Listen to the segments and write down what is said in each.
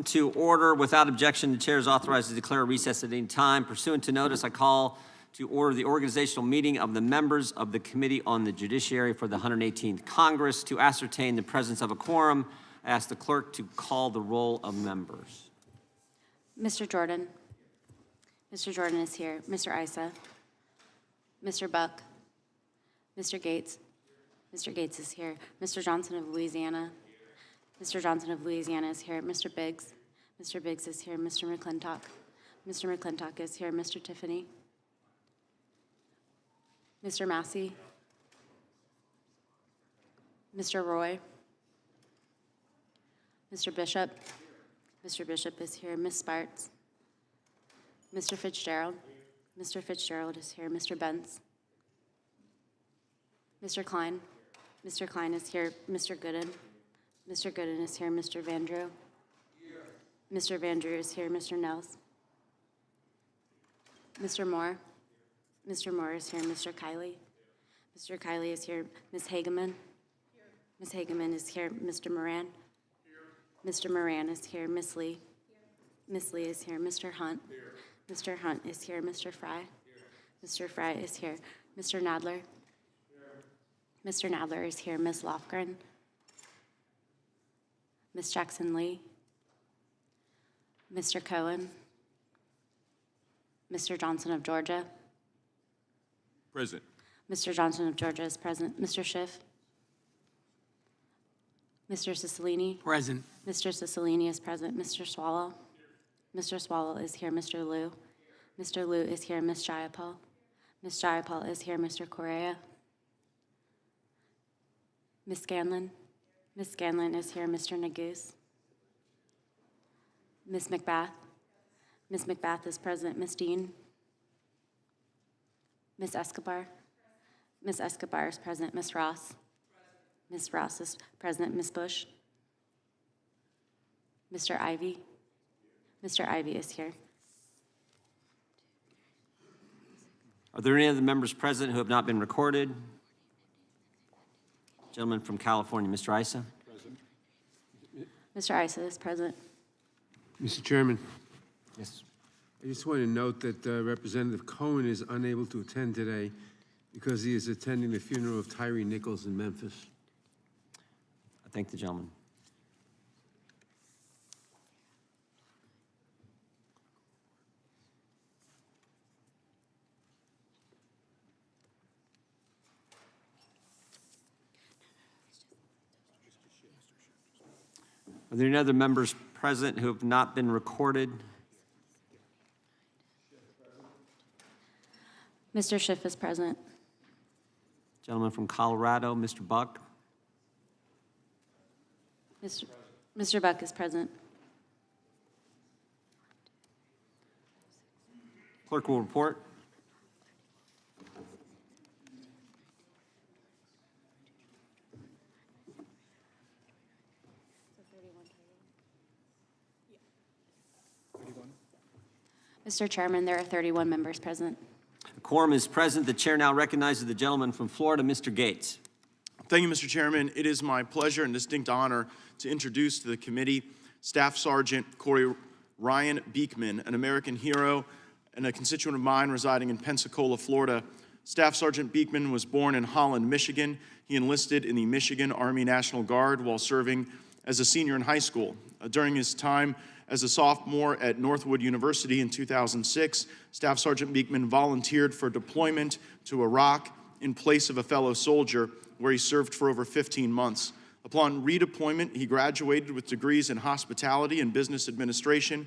To order. Without objection, the chair is authorized to declare a recess at any time. Pursuant to notice, I call to order the organizational meeting of the members of the Committee on the Judiciary for the 118th Congress. To ascertain the presence of a quorum, I ask the clerk to call the roll of members. Mr. Jordan. Mr. Jordan is here. Mr. Issa. Mr. Buck. Mr. Gates. Mr. Gates is here. Mr. Johnson of Louisiana. Mr. Johnson of Louisiana is here. Mr. Biggs. Mr. Biggs is here. Mr. McClintock. Mr. McClintock is here. Mr. Tiffany. Mr. Massey. Mr. Roy. Mr. Bishop. Mr. Bishop is here. Ms. Sparts. Mr. Fitzgerald. Mr. Fitzgerald is here. Mr. Benz. Mr. Klein. Mr. Klein is here. Mr. Gooden. Mr. Gooden is here. Mr. Vandrew. Mr. Vandrew is here. Mr. Nels. Mr. Moore. Mr. Moore is here. Mr. Kiley. Mr. Kiley is here. Ms. Hageman. Ms. Hageman is here. Mr. Moran. Mr. Moran is here. Ms. Lee. Ms. Lee is here. Mr. Hunt. Mr. Hunt is here. Mr. Fry. Mr. Fry is here. Mr. Nadler. Mr. Nadler is here. Ms. Lofgren. Ms. Jackson Lee. Mr. Cohen. Mr. Johnson of Georgia. Present. Mr. Johnson of Georgia is present. Mr. Schiff. Mr. Cicilline. Present. Mr. Cicilline is present. Mr. Swallow. Mr. Swallow is here. Mr. Liu. Mr. Liu is here. Ms. Jayapal. Ms. Jayapal is here. Mr. Correa. Ms. Scanlon. Ms. Scanlon is here. Mr. Neguse. Ms. McBath. Ms. McBath is present. Ms. Dean. Ms. Escobar. Ms. Escobar is present. Ms. Ross. Ms. Ross is present. Ms. Bush. Mr. Ivy. Mr. Ivy is here. Are there any other members present who have not been recorded? Gentleman from California, Mr. Issa. Present. Mr. Issa is present. Mr. Chairman, Yes. I just want to note that Representative Cohen is unable to attend today because he is attending the funeral of Tyree Nichols in Memphis. I thank the gentleman. Are there any other members present who have not been recorded? Mr. Schiff is present. Gentleman from Colorado, Mr. Buck. Mr. Buck is present. Clerk will report. Mr. Chairman, there are 31 members present. A quorum is present. The chair now recognizes the gentleman from Florida, Mr. Gates. Thank you, Mr. Chairman. It is my pleasure and distinct honor to introduce to the committee Staff Sergeant Corey Ryan Beekman, an American hero and a constituent of mine residing in Pensacola, Florida. Staff Sergeant Beekman was born in Holland, Michigan. He enlisted in the Michigan Army National Guard while serving as a senior in high school. During his time as a sophomore at Northwood University in 2006, Staff Sergeant Beekman volunteered for deployment to Iraq in place of a fellow soldier, where he served for over 15 months. Upon redeployment, he graduated with degrees in hospitality and business administration.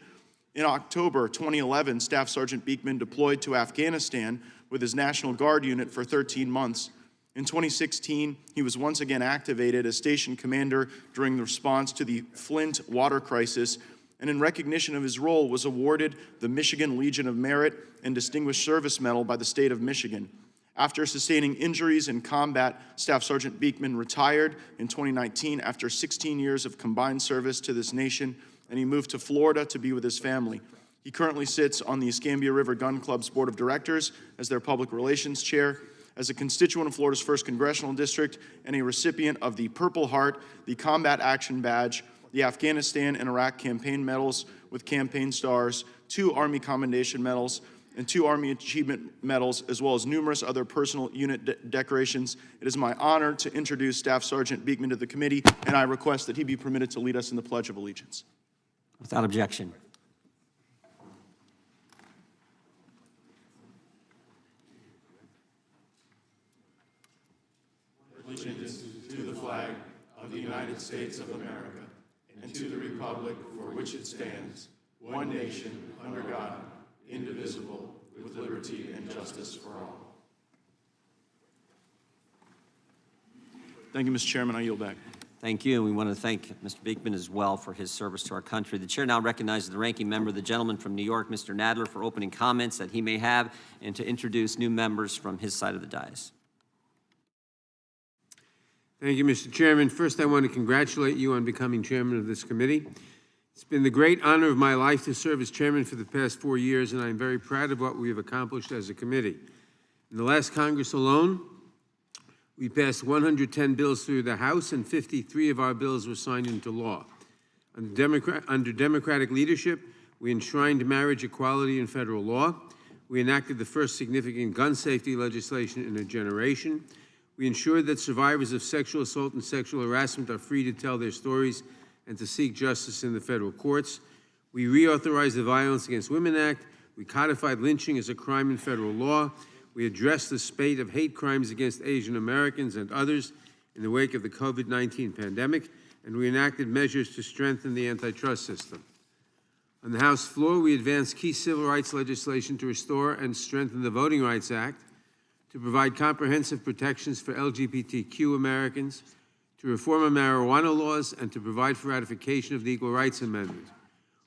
In October 2011, Staff Sergeant Beekman deployed to Afghanistan with his National Guard unit for 13 months. In 2016, he was once again activated as station commander during the response to the Flint water crisis, and in recognition of his role was awarded the Michigan Legion of Merit and Distinguished Service Medal by the state of Michigan. After sustaining injuries in combat, Staff Sergeant Beekman retired in 2019 after 16 years of combined service to this nation, and he moved to Florida to be with his family. He currently sits on the Escambia River Gun Club's Board of Directors as their Public Relations Chair. As a constituent of Florida's 1st Congressional District and a recipient of the Purple Heart, the Combat Action Badge, the Afghanistan and Iraq campaign medals with campaign stars, 2 Army Commendation Medals, and 2 Army Achievement Medals, as well as numerous other personal unit decorations. It is my honor to introduce Staff Sergeant Beekman to the committee, and I request that he be permitted to lead us in the Pledge of Allegiance. Without objection. Allegiance to the flag of the United States of America and to the republic for which it stands, one nation, under God, indivisible, with liberty and justice for all. Thank you, Mr. Chairman. I yield back. Thank you, and we want to thank Mr. Beekman as well for his service to our country. The chair now recognizes the ranking member, the gentleman from New York, Mr. Nadler, for opening comments that he may have and to introduce new members from his side of the dais. Thank you, Mr. Chairman. First, I want to congratulate you on becoming chairman of this committee. It's been the great honor of my life to serve as chairman for the past 4 years, and I'm very proud of what we have accomplished as a committee. In the last Congress alone, we passed 110 bills through the House, and 53 of our bills were signed into law. Under Democratic leadership, we enshrined marriage equality in federal law. We enacted the first significant gun safety legislation in a generation. We ensured that survivors of sexual assault and sexual harassment are free to tell their stories and to seek justice in the federal courts. We reauthorized the Violence Against Women Act. We codified lynching as a crime in federal law. We addressed the spate of hate crimes against Asian Americans and others in the wake of the COVID-19 pandemic, and we enacted measures to strengthen the antitrust system. On the House floor, we advanced key civil rights legislation to restore and strengthen the Voting Rights Act, to provide comprehensive protections for LGBTQ Americans, to reform our marijuana laws, and to provide for ratification of the Equal Rights Amendment.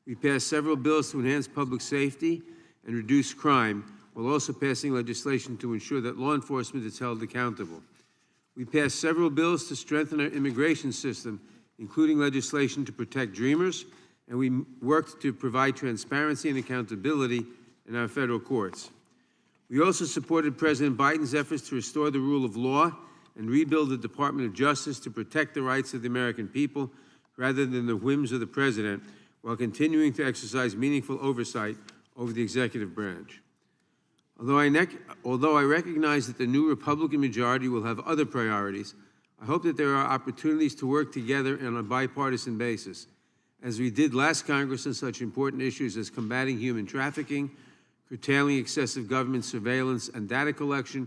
We passed several bills to enhance public safety and reduce crime, while also passing legislation to ensure that law enforcement is held accountable. We passed several bills to strengthen our immigration system, including legislation to protect Dreamers, and we worked to provide transparency and accountability in our federal courts. We also supported President Biden's efforts to restore the rule of law and rebuild the Department of Justice to protect the rights of the American people rather than the whims of the president, while continuing to exercise meaningful oversight over the executive branch. Although I recognize that the new Republican majority will have other priorities, I hope that there are opportunities to work together on a bipartisan basis, as we did last Congress on such important issues as combating human trafficking, curtailing excessive government surveillance and data collection,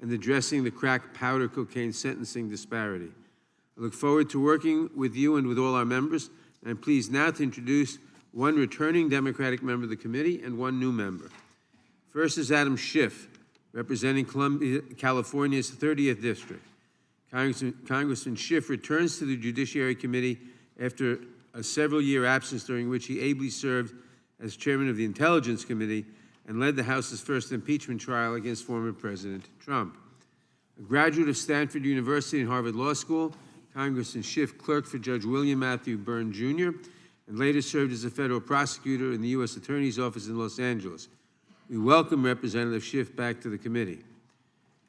and addressing the crack powder cocaine sentencing disparity. I look forward to working with you and with all our members, and I'm pleased now to introduce one returning Democratic member of the committee and one new member. First is Adam Schiff, representing California's 30th District. Congressman Schiff returns to the Judiciary Committee after a several-year absence during which he ably served as chairman of the Intelligence Committee and led the House's first impeachment trial against former President Trump. A graduate of Stanford University and Harvard Law School, Congressman Schiff clerked for Judge William Matthew Byrne, Jr., and later served as a federal prosecutor in the U.S. Attorney's Office in Los Angeles. We welcome Representative Schiff back to the committee.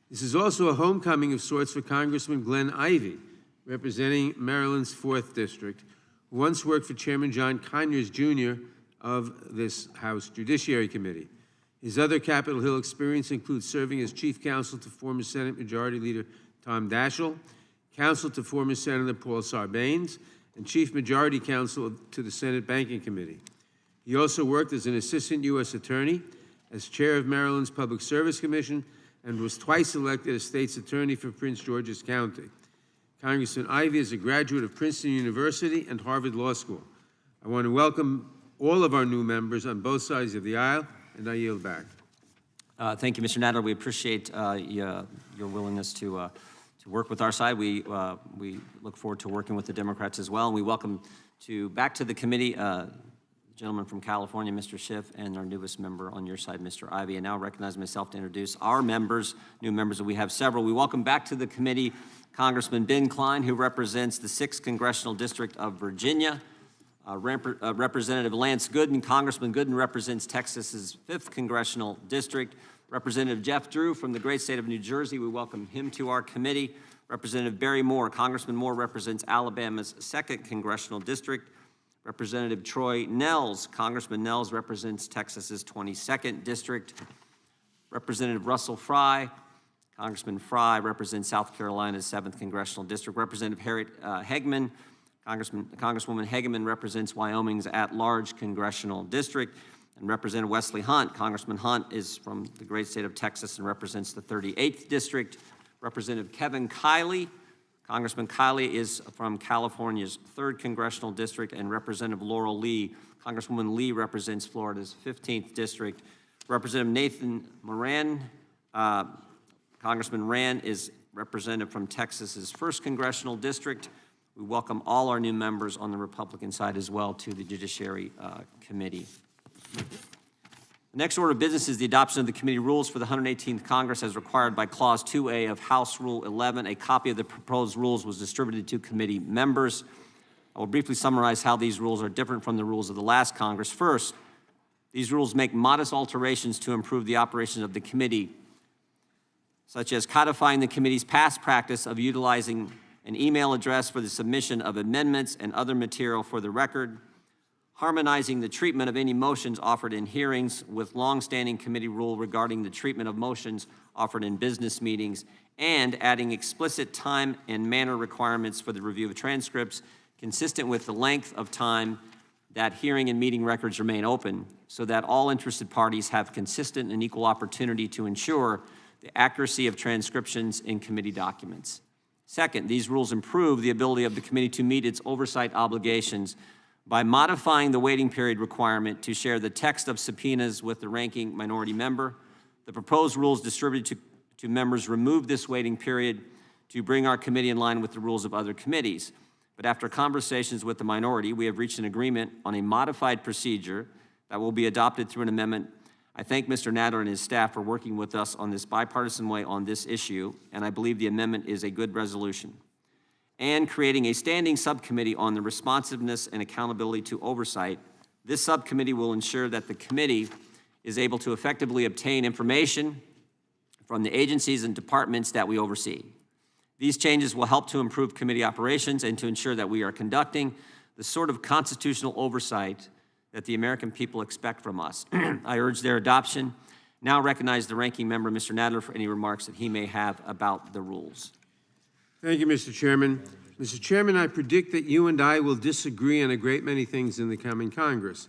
This is also a homecoming of sorts for Congressman Glenn Ivey, representing Maryland's 4th District, who once worked for Chairman John Conyers, Jr. of this House Judiciary Committee. His other Capitol Hill experience includes serving as chief counsel to former Senate Majority Leader Tom Daschle, counsel to former Senator Paul Sarbanes, and chief majority counsel to the Senate Banking Committee. He also worked as an assistant U.S. attorney, as chair of Maryland's Public Service Commission, and was twice elected as state's attorney for Prince George's County. Congressman Ivey is a graduate of Princeton University and Harvard Law School. I want to welcome all of our new members on both sides of the aisle, and I yield back. Thank you, Mr. Nadler. We appreciate your willingness to work with our side. We look forward to working with the Democrats as well, and we welcome back to the committee gentleman from California, Mr. Schiff, and our newest member on your side, Mr. Ivey. And now I recognize myself to introduce our members, new members, and we have several. We welcome back to the committee Congressman Ben Cline, who represents the 6th Congressional District of Virginia. Representative Lance Gooden. Congressman Gooden represents Texas's 5th Congressional District. Representative Jeff Drew from the great state of New Jersey, we welcome him to our committee. Representative Barry Moore, Congressman Moore represents Alabama's 2nd Congressional District. Representative Troy Nels, Congressman Nels represents Texas's 22nd District. Representative Russell Fry, Congressman Fry represents South Carolina's 7th Congressional District. Representative Harriet Hegman, Congresswoman Hegeman represents Wyoming's at-large Congressional District. And Representative Wesley Hunt, Congressman Hunt is from the great state of Texas and represents the 38th District. Representative Kevin Kiley, Congressman Kiley is from California's 3rd Congressional District, and Representative Laurel Lee, Congresswoman Lee represents Florida's 15th District. Representative Nathan Moran, Congressman Rand is representative from Texas's 1st Congressional District. We welcome all our new members on the Republican side as well to the Judiciary Committee. The next order of business is the adoption of the committee rules for the 118th Congress as required by Clause 2A of House Rule 11. A copy of the proposed rules was distributed to committee members. I will briefly summarize how these rules are different from the rules of the last Congress. First, these rules make modest alterations to improve the operations of the committee, such as codifying the committee's past practice of utilizing an email address for the submission of amendments and other material for the record, harmonizing the treatment of any motions offered in hearings with longstanding committee rule regarding the treatment of motions offered in business meetings, and adding explicit time and manner requirements for the review of transcripts consistent with the length of time that hearing and meeting records remain open, so that all interested parties have consistent and equal opportunity to ensure the accuracy of transcriptions in committee documents. Second, these rules improve the ability of the committee to meet its oversight obligations by modifying the waiting period requirement to share the text of subpoenas with the ranking minority member. The proposed rules distributed to members remove this waiting period to bring our committee in line with the rules of other committees. But after conversations with the minority, we have reached an agreement on a modified procedure that will be adopted through an amendment. I thank Mr. Nadler and his staff for working with us on this bipartisan way on this issue, and I believe the amendment is a good resolution. And creating a standing subcommittee on the responsiveness and accountability to oversight. This subcommittee will ensure that the committee is able to effectively obtain information from the agencies and departments that we oversee. These changes will help to improve committee operations and to ensure that we are conducting the sort of constitutional oversight that the American people expect from us. I urge their adoption. Now recognize the ranking member, Mr. Nadler, for any remarks that he may have about the rules. Thank you, Mr. Chairman. Mr. Chairman, I predict that you and I will disagree on a great many things in the coming Congress.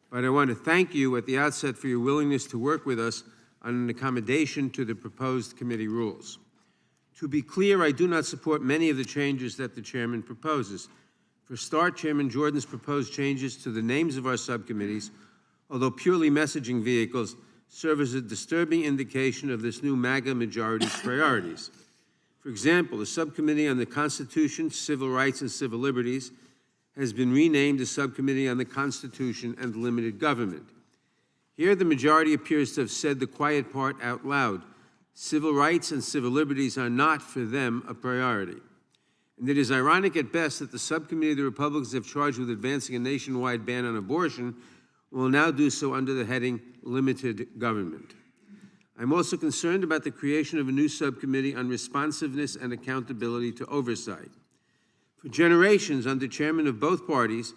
But I want to thank you at the outset for your willingness to work with us on an accommodation to the proposed committee rules. To be clear, I do not support many of the changes that the chairman proposes. For start, Chairman Jordan's proposed changes to the names of our subcommittees, although purely messaging vehicles, serve as a disturbing indication of this new MAGA majority's priorities. For example, the Subcommittee on the Constitution, Civil Rights, and Civil Liberties has been renamed the Subcommittee on the Constitution and Limited Government. Here, the majority appears to have said the quiet part out loud. Civil rights and civil liberties are not, for them, a priority. And it is ironic at best that the subcommittee the Republicans have charged with advancing a nationwide ban on abortion will now do so under the heading Limited Government. I'm also concerned about the creation of a new subcommittee on responsiveness and accountability to oversight. For generations, under chairman of both parties,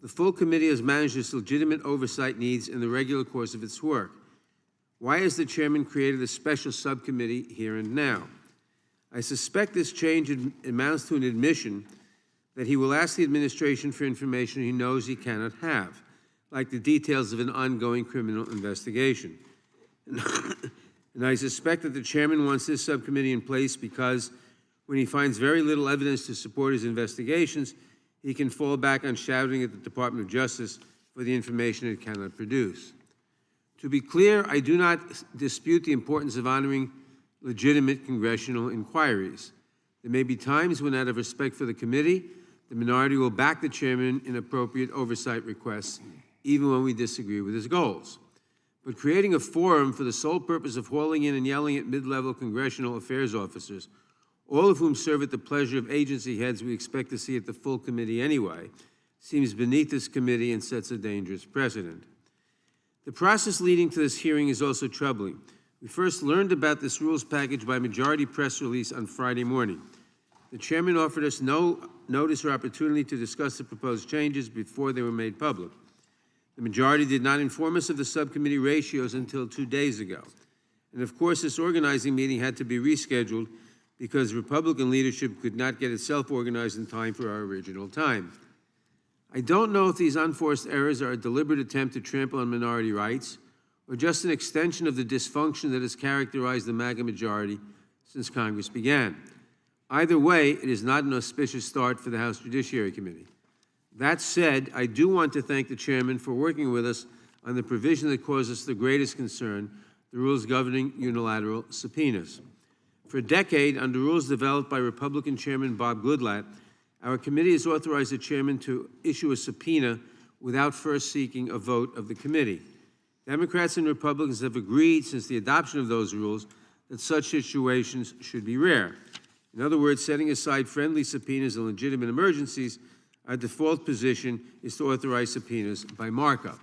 the full committee has managed its legitimate oversight needs in the regular course of its work. Why has the chairman created a special subcommittee here and now? I suspect this change amounts to an admission that he will ask the administration for information he knows he cannot have, like the details of an ongoing criminal investigation. And I suspect that the chairman wants this subcommittee in place because when he finds very little evidence to support his investigations, he can fall back on shouting at the Department of Justice for the information it cannot produce. To be clear, I do not dispute the importance of honoring legitimate congressional inquiries. There may be times when, out of respect for the committee, the minority will back the chairman in appropriate oversight requests, even when we disagree with his goals. But creating a forum for the sole purpose of hauling in and yelling at mid-level congressional affairs officers, all of whom serve at the pleasure of agency heads we expect to see at the full committee anyway, seems beneath this committee and sets a dangerous precedent. The process leading to this hearing is also troubling. We first learned about this rules package by majority press release on Friday morning. The chairman offered us no notice or opportunity to discuss the proposed changes before they were made public. The majority did not inform us of the subcommittee ratios until 2 days ago. And of course, this organizing meeting had to be rescheduled because Republican leadership could not get itself organized in time for our original time. I don't know if these unforced errors are a deliberate attempt to trample on minority rights or just an extension of the dysfunction that has characterized the MAGA majority since Congress began. Either way, it is not an auspicious start for the House Judiciary Committee. That said, I do want to thank the chairman for working with us on the provision that caused us the greatest concern, the rules governing unilateral subpoenas. For a decade, under rules developed by Republican Chairman Bob Goodlatte, our committee has authorized the chairman to issue a subpoena without first seeking a vote of the committee. Democrats and Republicans have agreed since the adoption of those rules that such situations should be rare. In other words, setting aside friendly subpoenas and legitimate emergencies, our default position is to authorize subpoenas by markup.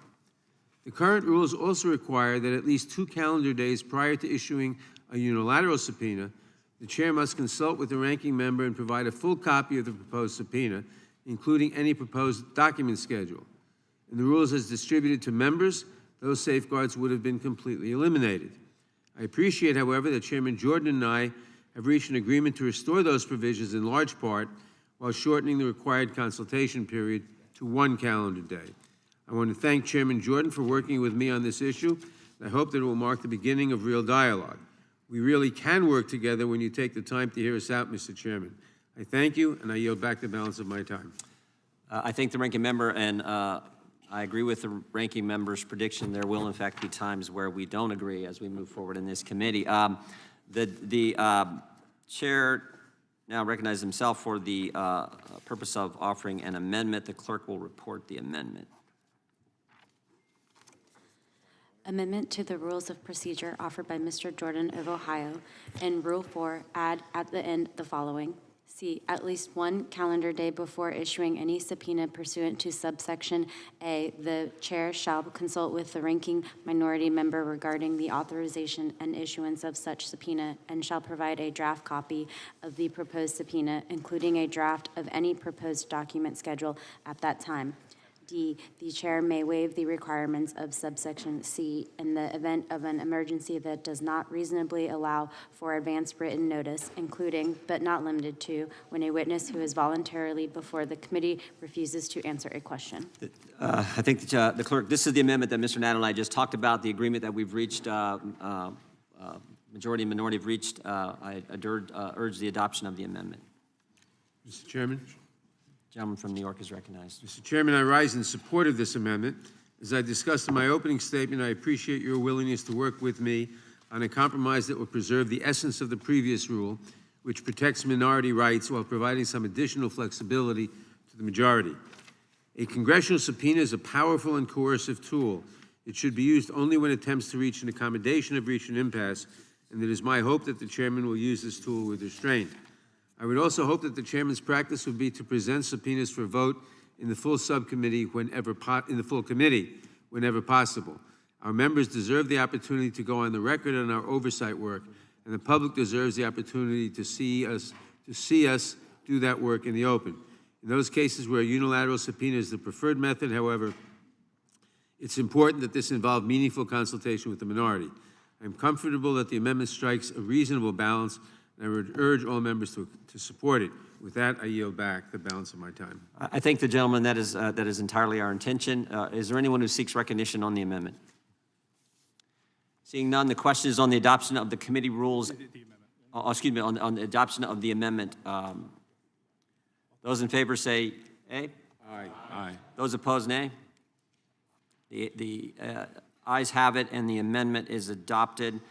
The current rules also require that at least 2 calendar days prior to issuing a unilateral subpoena, the chair must consult with the ranking member and provide a full copy of the proposed subpoena, including any proposed document schedule. In the rules as distributed to members, those safeguards would have been completely eliminated. I appreciate, however, that Chairman Jordan and I have reached an agreement to restore those provisions in large part while shortening the required consultation period to 1 calendar day. I want to thank Chairman Jordan for working with me on this issue, and I hope that it will mark the beginning of real dialogue. We really can work together when you take the time to hear us out, Mr. Chairman. I thank you, and I yield back the balance of my time. I thank the ranking member, and I agree with the ranking member's prediction. There will, in fact, be times where we don't agree as we move forward in this committee. The chair now recognizes himself for the purpose of offering an amendment. The clerk will report the amendment. Amendment to the Rules of Procedure offered by Mr. Jordan of Ohio. In Rule 4, add at the end the following. C, at least 1 calendar day before issuing any subpoena pursuant to subsection A, the chair shall consult with the ranking minority member regarding the authorization and issuance of such subpoena and shall provide a draft copy of the proposed subpoena, including a draft of any proposed document schedule at that time. D, the chair may waive the requirements of subsection C in the event of an emergency that does not reasonably allow for advance written notice, including, but not limited to, when a witness who is voluntarily before the committee refuses to answer a question. I think the clerk, this is the amendment that Mr. Nadeau and I just talked about, the agreement that we've reached, majority and minority have reached. I urge the adoption of the amendment. Mr. Chairman? Gentleman from New York is recognized. Mr. Chairman, I rise in support of this amendment. As I discussed in my opening statement, I appreciate your willingness to work with me on a compromise that will preserve the essence of the previous rule, which protects minority rights while providing some additional flexibility to the majority. A congressional subpoena is a powerful and coercive tool. It should be used only when attempts to reach an accommodation have reached an impasse, and it is my hope that the chairman will use this tool with restraint. I would also hope that the chairman's practice would be to present subpoenas for vote in the full subcommittee whenever possible. Our members deserve the opportunity to go on the record on our oversight work, and the public deserves the opportunity to see us do that work in the open. In those cases where a unilateral subpoena is the preferred method, however, it's important that this involve meaningful consultation with the minority. I'm comfortable that the amendment strikes a reasonable balance, and I would urge all members to support it. With that, I yield back the balance of my time. I thank the gentleman. That is entirely our intention. Is there anyone who seeks recognition on the amendment? Seeing none, the question is on the adoption of the committee rules. Excuse me, on the adoption of the amendment. Those in favor say aye. Aye. Aye. Those opposed, nay. The ayes have it, and the amendment is adopted.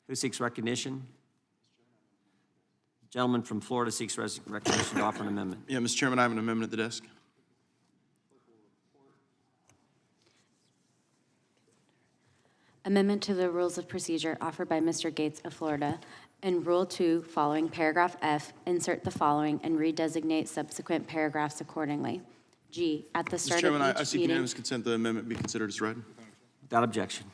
Who seeks recognition? Gentleman from Florida seeks recognition to offer an amendment. Yeah, Mr. Chairman, I have an amendment at the desk. Amendment to the Rules of Procedure offered by Mr. Gates of Florida. In Rule 2, following paragraph F, insert the following and redesignate subsequent paragraphs accordingly. G, at the Mr. start Chairman, of I each seek meeting. unanimous consent the amendment be considered as read. Without objection.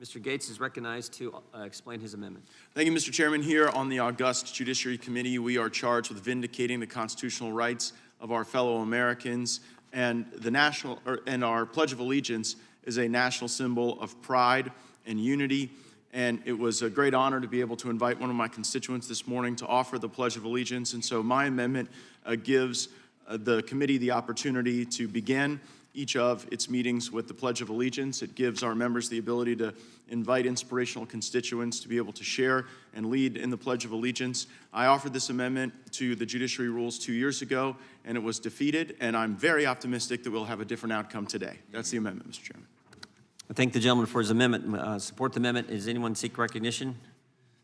Mr. Gates is recognized to explain his amendment. Thank you, Mr. Chairman. Here on the august Judiciary Committee, we are charged with vindicating the constitutional rights of our fellow Americans, and our Pledge of Allegiance is a national symbol of pride and unity. And it was a great honor to be able to invite one of my constituents this morning to offer the Pledge of Allegiance. And so my amendment gives the committee the opportunity to begin each of its meetings with the Pledge of Allegiance. It gives our members the ability to invite inspirational constituents to be able to share and lead in the Pledge of Allegiance. I offered this amendment to the Judiciary Rules 2 years ago, and it was defeated, and I'm very optimistic that we'll have a different outcome today. That's the amendment, Mr. Chairman. I thank the gentleman for his amendment. Support the amendment. Does anyone seek recognition?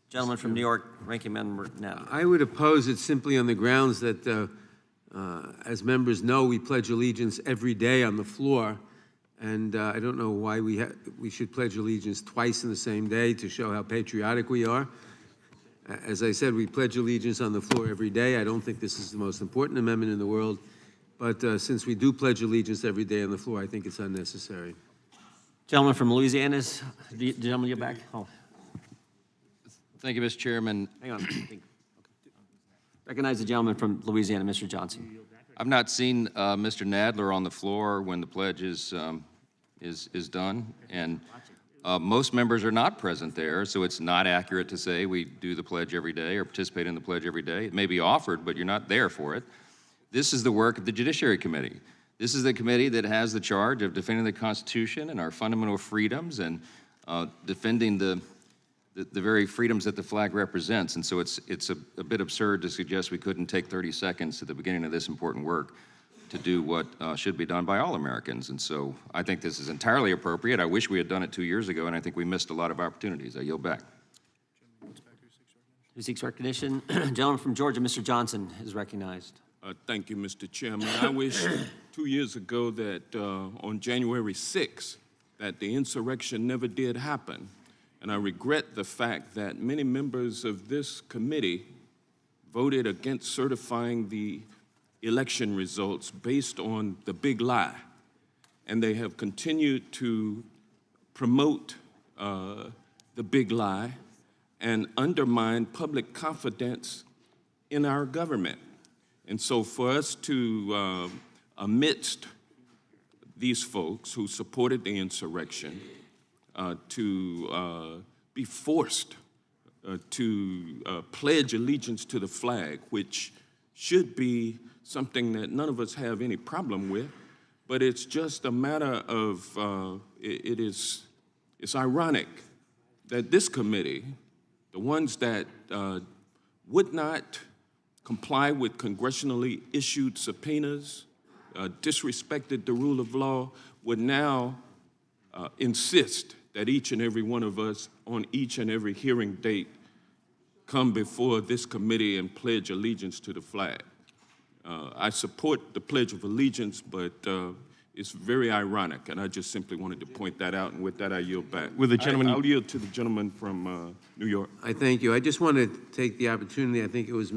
Gentleman from New York, Ranking Member Knapp. I would oppose it simply on the grounds that, as members know, we pledge allegiance every day on the floor, and I don't know why we should pledge allegiance twice in the same day to show how patriotic we are. As I said, we pledge allegiance on the floor every day. I don't think this is the most important amendment in the world, but since we do pledge allegiance every day on the floor, I think it's unnecessary. Gentleman from Louisiana, gentleman, you're back? Oh, Thank you, Mr. Chairman. hang on. Recognize the gentleman from Louisiana, Mr. Johnson. I've not seen Mr. Nadler on the floor when the pledge is done, and most members are not present there, so it's not accurate to say we do the pledge every day or participate in the pledge every day. It may be offered, but you're not there for it. This is the work of the Judiciary Committee. This is the committee that has the charge of defending the Constitution and our fundamental freedoms and defending the very freedoms that the flag represents. And so it's a bit absurd to suggest we couldn't take 30 seconds at the beginning of this important work to do what should be done by all Americans. And so I think this is entirely appropriate. I wish we had done it 2 years ago, and I think we missed a lot of opportunities. I yield back. Who seeks recognition? Gentleman from Georgia, Mr. Johnson, is recognized. Thank you, Mr. Chairman. I wish 2 years ago that on January 6th, that the insurrection never did happen. And I regret the fact that many members of this committee voted against certifying the election results based on the big lie. And they have continued to promote the big lie and undermine public confidence in our government. And so for us to, amidst these folks who supported the insurrection, to be forced to pledge allegiance to the flag, which should be something that none of us have any problem with, but it's just a matter of, it's ironic that this committee, the ones that would not comply with congressionally issued subpoenas, disrespected the rule of law, would now insist that each and every one of us on each and every hearing date come before this committee and pledge allegiance to the flag. I support the Pledge of Allegiance, but it's very ironic, and I just simply wanted to point that out, and with that, I yield back. Will the gentleman- I'll yield to the gentleman from New York. I thank you. I just want to take the opportunity, I think it was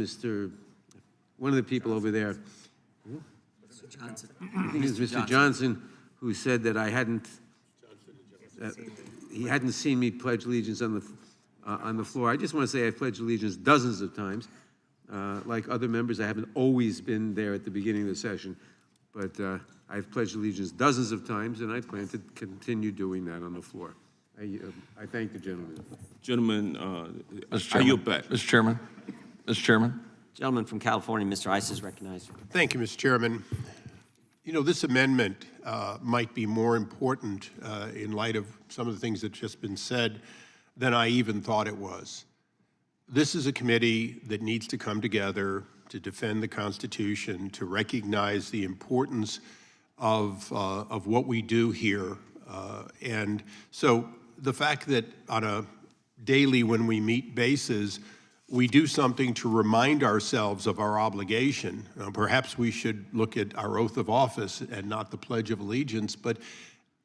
one of the people over there. Johnson. I think it was Mr. Johnson who said that he hadn't seen me pledge allegiance on the floor. I just want to say I've pledged allegiance dozens of times. Like other members, I haven't always been there at the beginning of the session, but I've pledged allegiance dozens of times, and I plan to continue doing that on the floor. I thank the gentleman. Gentleman, Mr. I Chairman. yield back. Mr. Chairman. Mr. Chairman. Gentleman from California, Mr. Ice, is recognized. Thank you, Mr. Chairman. You know, this amendment might be more important in light of some of the things that have just been said than I even thought it was. This is a committee that needs to come together to defend the Constitution, to recognize the importance of what we do here. And so the fact that on a daily when we meet basis, we do something to remind ourselves of our obligation. Perhaps we should look at our oath of office and not the Pledge of Allegiance, but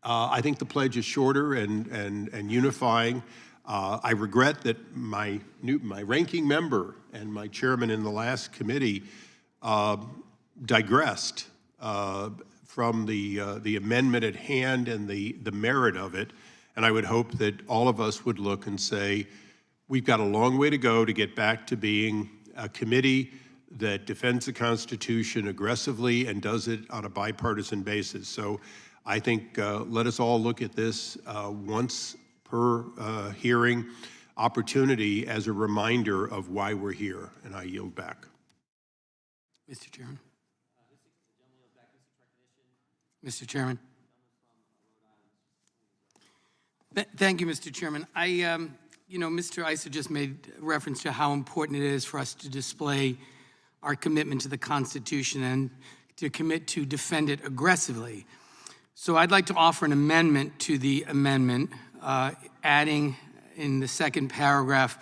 I think the pledge is shorter and unifying. I regret that my ranking member and my chairman in the last committee digressed from the amendment at hand and the merit of it. And I would hope that all of us would look and say, we've got a long way to go to get back to being a committee that defends the Constitution aggressively and does it on a bipartisan basis. So I think let us all look at this once per hearing opportunity as a reminder of why we're here, and I yield back. Mr. Chairman. Mr. Chairman. Thank you, Mr. Chairman. Mr. Issa just made reference to how important it is for us to display our commitment to the Constitution and to commit to defend it aggressively. So I'd like to offer an amendment to the amendment, adding in the second paragraph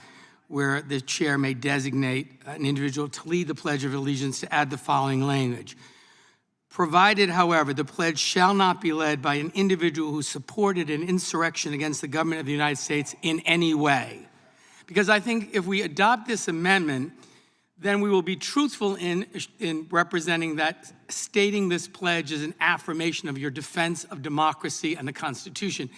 where the chair may designate an individual to lead the Pledge of Allegiance, to add the following language. Provided, however, the pledge shall not be led by an individual who supported an insurrection against the government of the United States in any way. Because I think if we adopt this amendment, then we will be truthful in representing that stating this pledge is an affirmation of your defense of democracy and the Constitution.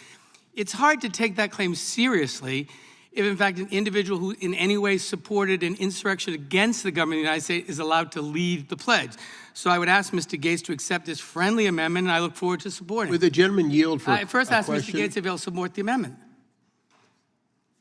It's hard to take that claim seriously if, in fact, an individual who in any way supported an insurrection against the government of the United States is allowed to lead the pledge. So I would ask Mr. Gates to accept this friendly amendment, and I look forward to supporting it. Would the gentleman yield for I first a ask question? Mr. Gates if he'll support the amendment,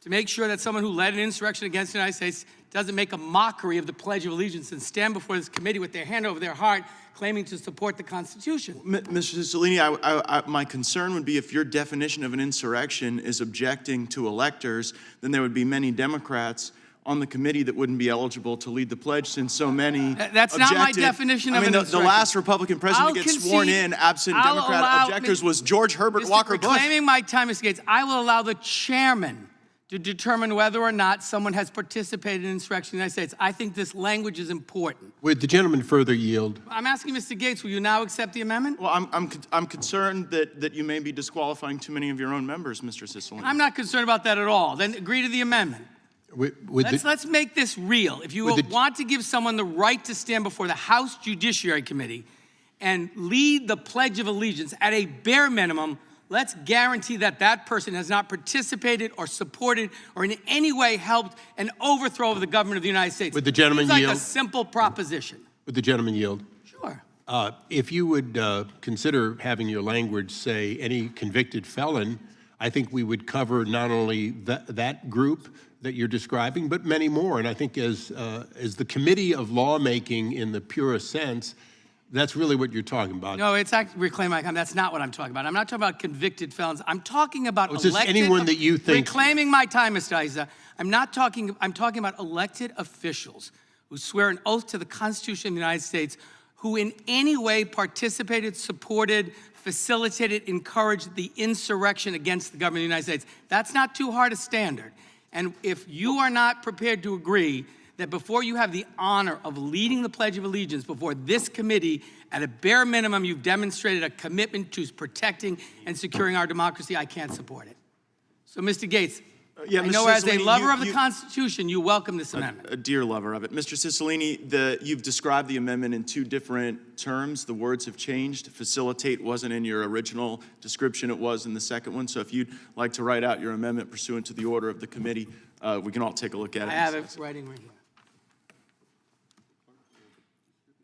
to make sure that someone who led an insurrection against the United States doesn't make a mockery of the Pledge of Allegiance and stand before this committee with their hand over their heart claiming to support the Constitution. Mr. Cicilline, my concern would be if your definition of an insurrection is objecting to electors, then there would be many Democrats on the committee that wouldn't be eligible to lead the pledge, since so many That's not my definition of an insurrection. The last Republican president I'll to get sworn concede- in absent I'll Democrat allow- objectors was George Herbert Walker Bush. Reclaiming my time, Mr. Gates, I will allow the chairman to determine whether or not someone has participated in insurrection in the United States. I think this language is important. Would the gentleman further yield? I'm asking Mr. Gates, will you now accept the amendment? Well, I'm concerned that you may be disqualifying too many of your own members, Mr. Cicilline. I'm not concerned about that at all. Then agree to the amendment. Let's make this real. If you want to give someone the right to stand before the House Judiciary Committee and lead the Pledge of Allegiance at a bare minimum, let's guarantee that that person has not participated or supported or in any way helped an overthrow of the government of the United States. Would the gentleman Seems like yield? a simple proposition. Would the gentleman yield? Sure. If you would consider having your language say any convicted felon, I think we would cover not only that group that you're describing, but many more. And I think as the committee of lawmaking in the purest sense, that's really what you're talking about. No, it's actually reclaim my time. That's not what I'm talking about. I'm not talking about convicted felons. I'm talking about Is this elected. anyone that you think? Reclaiming my time, Mr. Issa. I'm talking about elected officials who swear an oath to the Constitution of the United States, who in any way participated, supported, facilitated, encouraged the insurrection against the government of the United States. That's not too hard a standard. And if you are not prepared to agree that before you have the honor of leading the Pledge of Allegiance before this committee, at a bare minimum, you've demonstrated a commitment to protecting and securing our democracy, I can't support it. So, Mr. Gates, Yeah, I Mr. know as a Cicilline, lover of the Constitution, you welcome this amendment. A dear lover of it. Mr. Cicilline, you've described the amendment in two different terms. The words have changed. Facilitate wasn't in your original description. It was in the second one. So if you'd like to write out your amendment pursuant to the order of the committee, we can all take a look at it. I have it writing right here.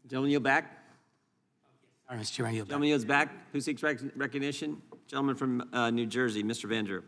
Gentleman yield back. All right, Mr. Chairman, I yield back. Gentleman yields back. Who seeks recognition? Gentleman from New Jersey, Mr. Van Drew.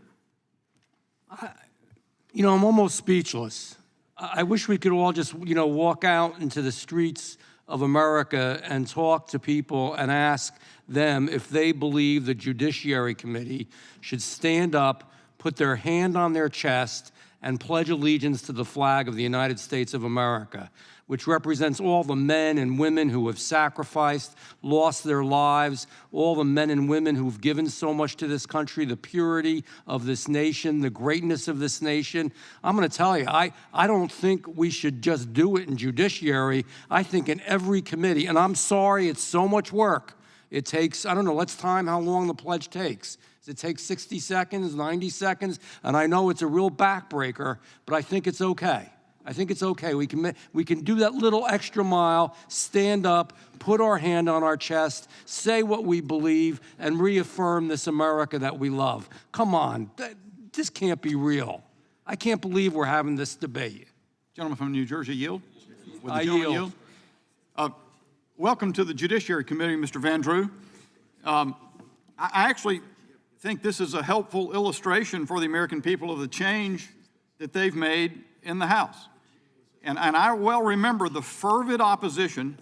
You know, I'm almost speechless. I wish we could all just, walk out into the streets of America and talk to people and ask them if they believe the Judiciary Committee should stand up, put their hand on their chest, and pledge allegiance to the flag of the United States of America, which represents all the men and women who have sacrificed, lost their lives, all the men and women who've given so much to this country, the purity of this nation, the greatness of this nation. I'm going to tell you, I don't think we should just do it in Judiciary. I think in every committee, and I'm sorry, it's so much work. It takes, I don't know, let's time how long the pledge takes. Does it take 60 seconds, 90 seconds? And I know it's a real backbreaker, but I think it's okay. I think it's okay. We can do that little extra mile, stand up, put our hand on our chest, say what we believe, and reaffirm this America that we love. Come on, this can't be real. I can't believe we're having this debate. Gentleman from New Jersey, yield? Would the I gentleman yield. Welcome to the Judiciary Committee, Mr. Van Drew. I actually think this is a helpful illustration for the American people of the change that they've made in the House. And I well remember the fervid opposition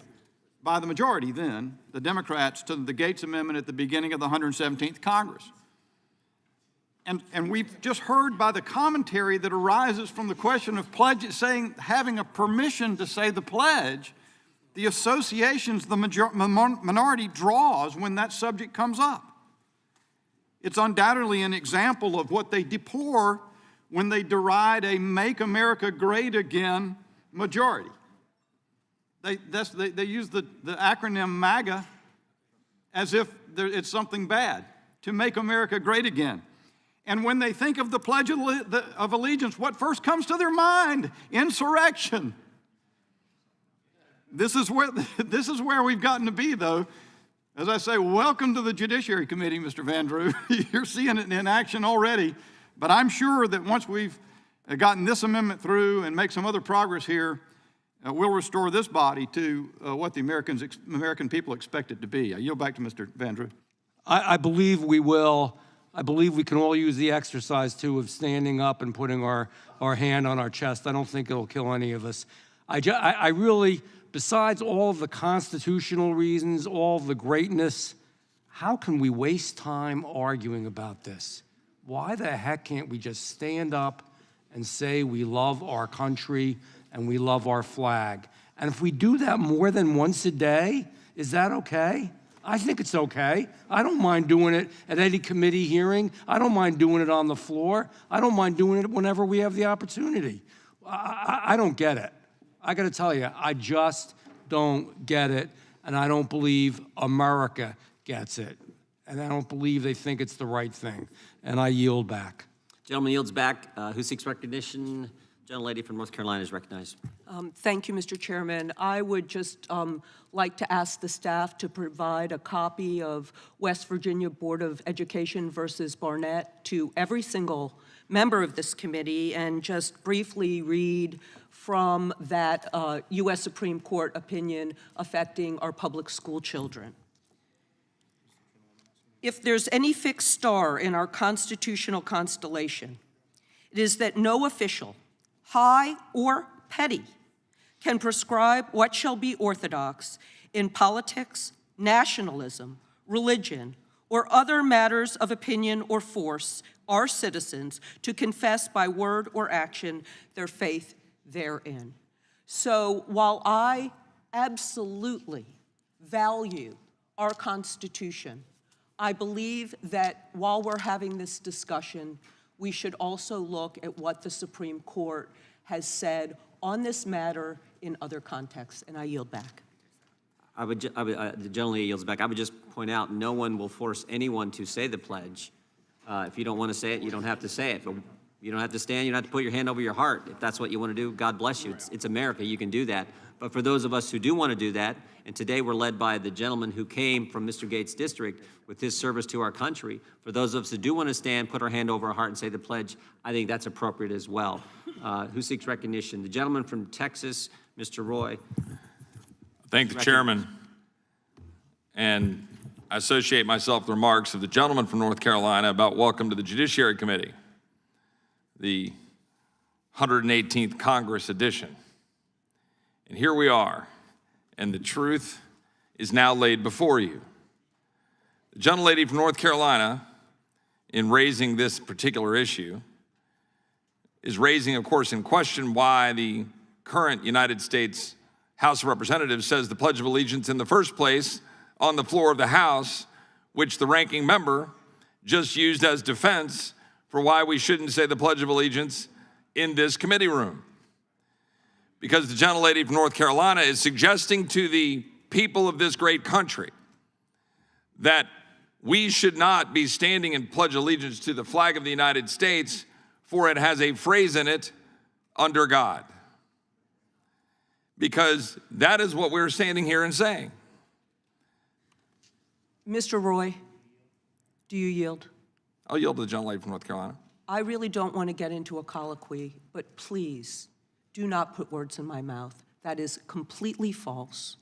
by the majority then, the Democrats, to the Gates Amendment at the beginning of the 117th Congress. And we've just heard by the commentary that arises from the question of pledge, having a permission to say the pledge, the associations the minority draws when that subject comes up. It's undoubtedly an example of what they deplore when they deride a Make America Great Again majority. They use the acronym MAGA as if it's something bad, to make America great again. And when they think of the Pledge of Allegiance, what first comes to their mind? Insurrection. This is where we've gotten to be, though. As I say, welcome to the Judiciary Committee, Mr. Van Drew. You're seeing it in action already. But I'm sure that once we've gotten this amendment through and make some other progress here, we'll restore this body to what the American people expect it to be. I yield back to Mr. Van Drew. I believe we will. I believe we can all use the exercise, too, of standing up and putting our hand on our chest. I don't think it'll kill any of us. I really, besides all of the constitutional reasons, all of the greatness, how can we waste time arguing about this? Why the heck can't we just stand up and say we love our country and we love our flag? And if we do that more than once a day, is that okay? I think it's okay. I don't mind doing it at any committee hearing. I don't mind doing it on the floor. I don't mind doing it whenever we have the opportunity. I don't get it. I got to tell you, I just don't get it, and I don't believe America gets it. And I don't believe they think it's the right thing. And I yield back. Gentleman yields back. Who seeks recognition? Gentlelady from North Carolina is recognized. Thank you, Mr. Chairman. I would just like to ask the staff to provide a copy of West Virginia Board of Education versus Barnett to every single member of this committee and just briefly read from that U.S. Supreme Court opinion affecting our public school children. If there's any fixed star in our constitutional constellation, it is that no official, high or petty, can prescribe what shall be orthodox in politics, nationalism, religion, or other matters of opinion or force our citizens to confess by word or action their faith therein. So while I absolutely value our Constitution, I believe that while we're having this discussion, we should also look at what the Supreme Court has said on this matter in other contexts, and I yield back. The gentleman yields back. I would just point out, no one will force anyone to say the pledge. If you don't want to say it, you don't have to say it. But you don't have to stand. You don't have to put your hand over your heart. If that's what you want to do, God bless you. It's America. You can do that. But for those of us who do want to do that, and today we're led by the gentleman who came from Mr. Gates' district with his service to our country, for those of us who do want to stand, put our hand over our heart and say the pledge, I think that's appropriate as well. Who seeks recognition? The gentleman from Texas, Mr. Roy. Thank the chairman. And I associate myself with the remarks of the gentleman from North Carolina about welcome to the Judiciary Committee, the 118th Congress edition. And here we are, and the truth is now laid before you. The gentlelady from North Carolina, in raising this particular issue, is raising, of course, in question why the current United States House of Representatives says the Pledge of Allegiance in the first place on the floor of the House, which the ranking member just used as defense for why we shouldn't say the Pledge of Allegiance in this committee room. Because the gentlelady from North Carolina is suggesting to the people of this great country that we should not be standing and pledge allegiance to the flag of the United States, for it has a phrase in it, under God. because that is what we're standing here and saying. Mr. Roy, do you yield? I'll yield to the gentlelady from North Carolina. I really don't want to get into a colloquy, but please do not put words in my mouth. That is completely false.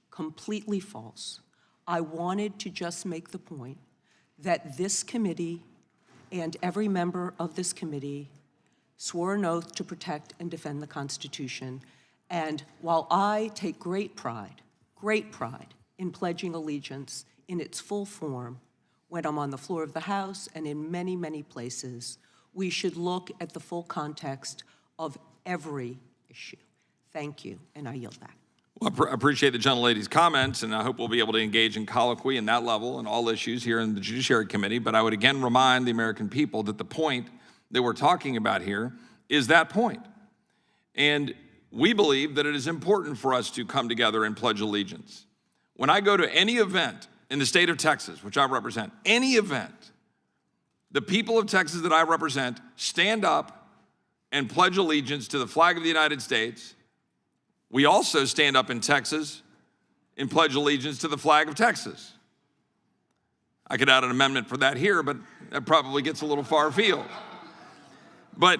Completely false. I wanted to just make the point that this committee and every member of this committee swore an oath to protect and defend the Constitution. And while I take great pride in pledging allegiance in its full form when I'm on the floor of the House and in many, many places, we should look at the full context of every issue. Thank you, and I yield back. Well, I appreciate the gentlelady's comments, and I hope we'll be able to engage in colloquy in that level and all issues here in the Judiciary Committee. But I would again remind the American people that the point that we're talking about here is that point. And we believe that it is important for us to come together and pledge allegiance. When I go to any event in the state of Texas, which I represent, any event, the people of Texas that I represent stand up and pledge allegiance to the flag of the United States. We also stand up in Texas and pledge allegiance to the flag of Texas. I could add an amendment for that here, but that probably gets a little far afield. But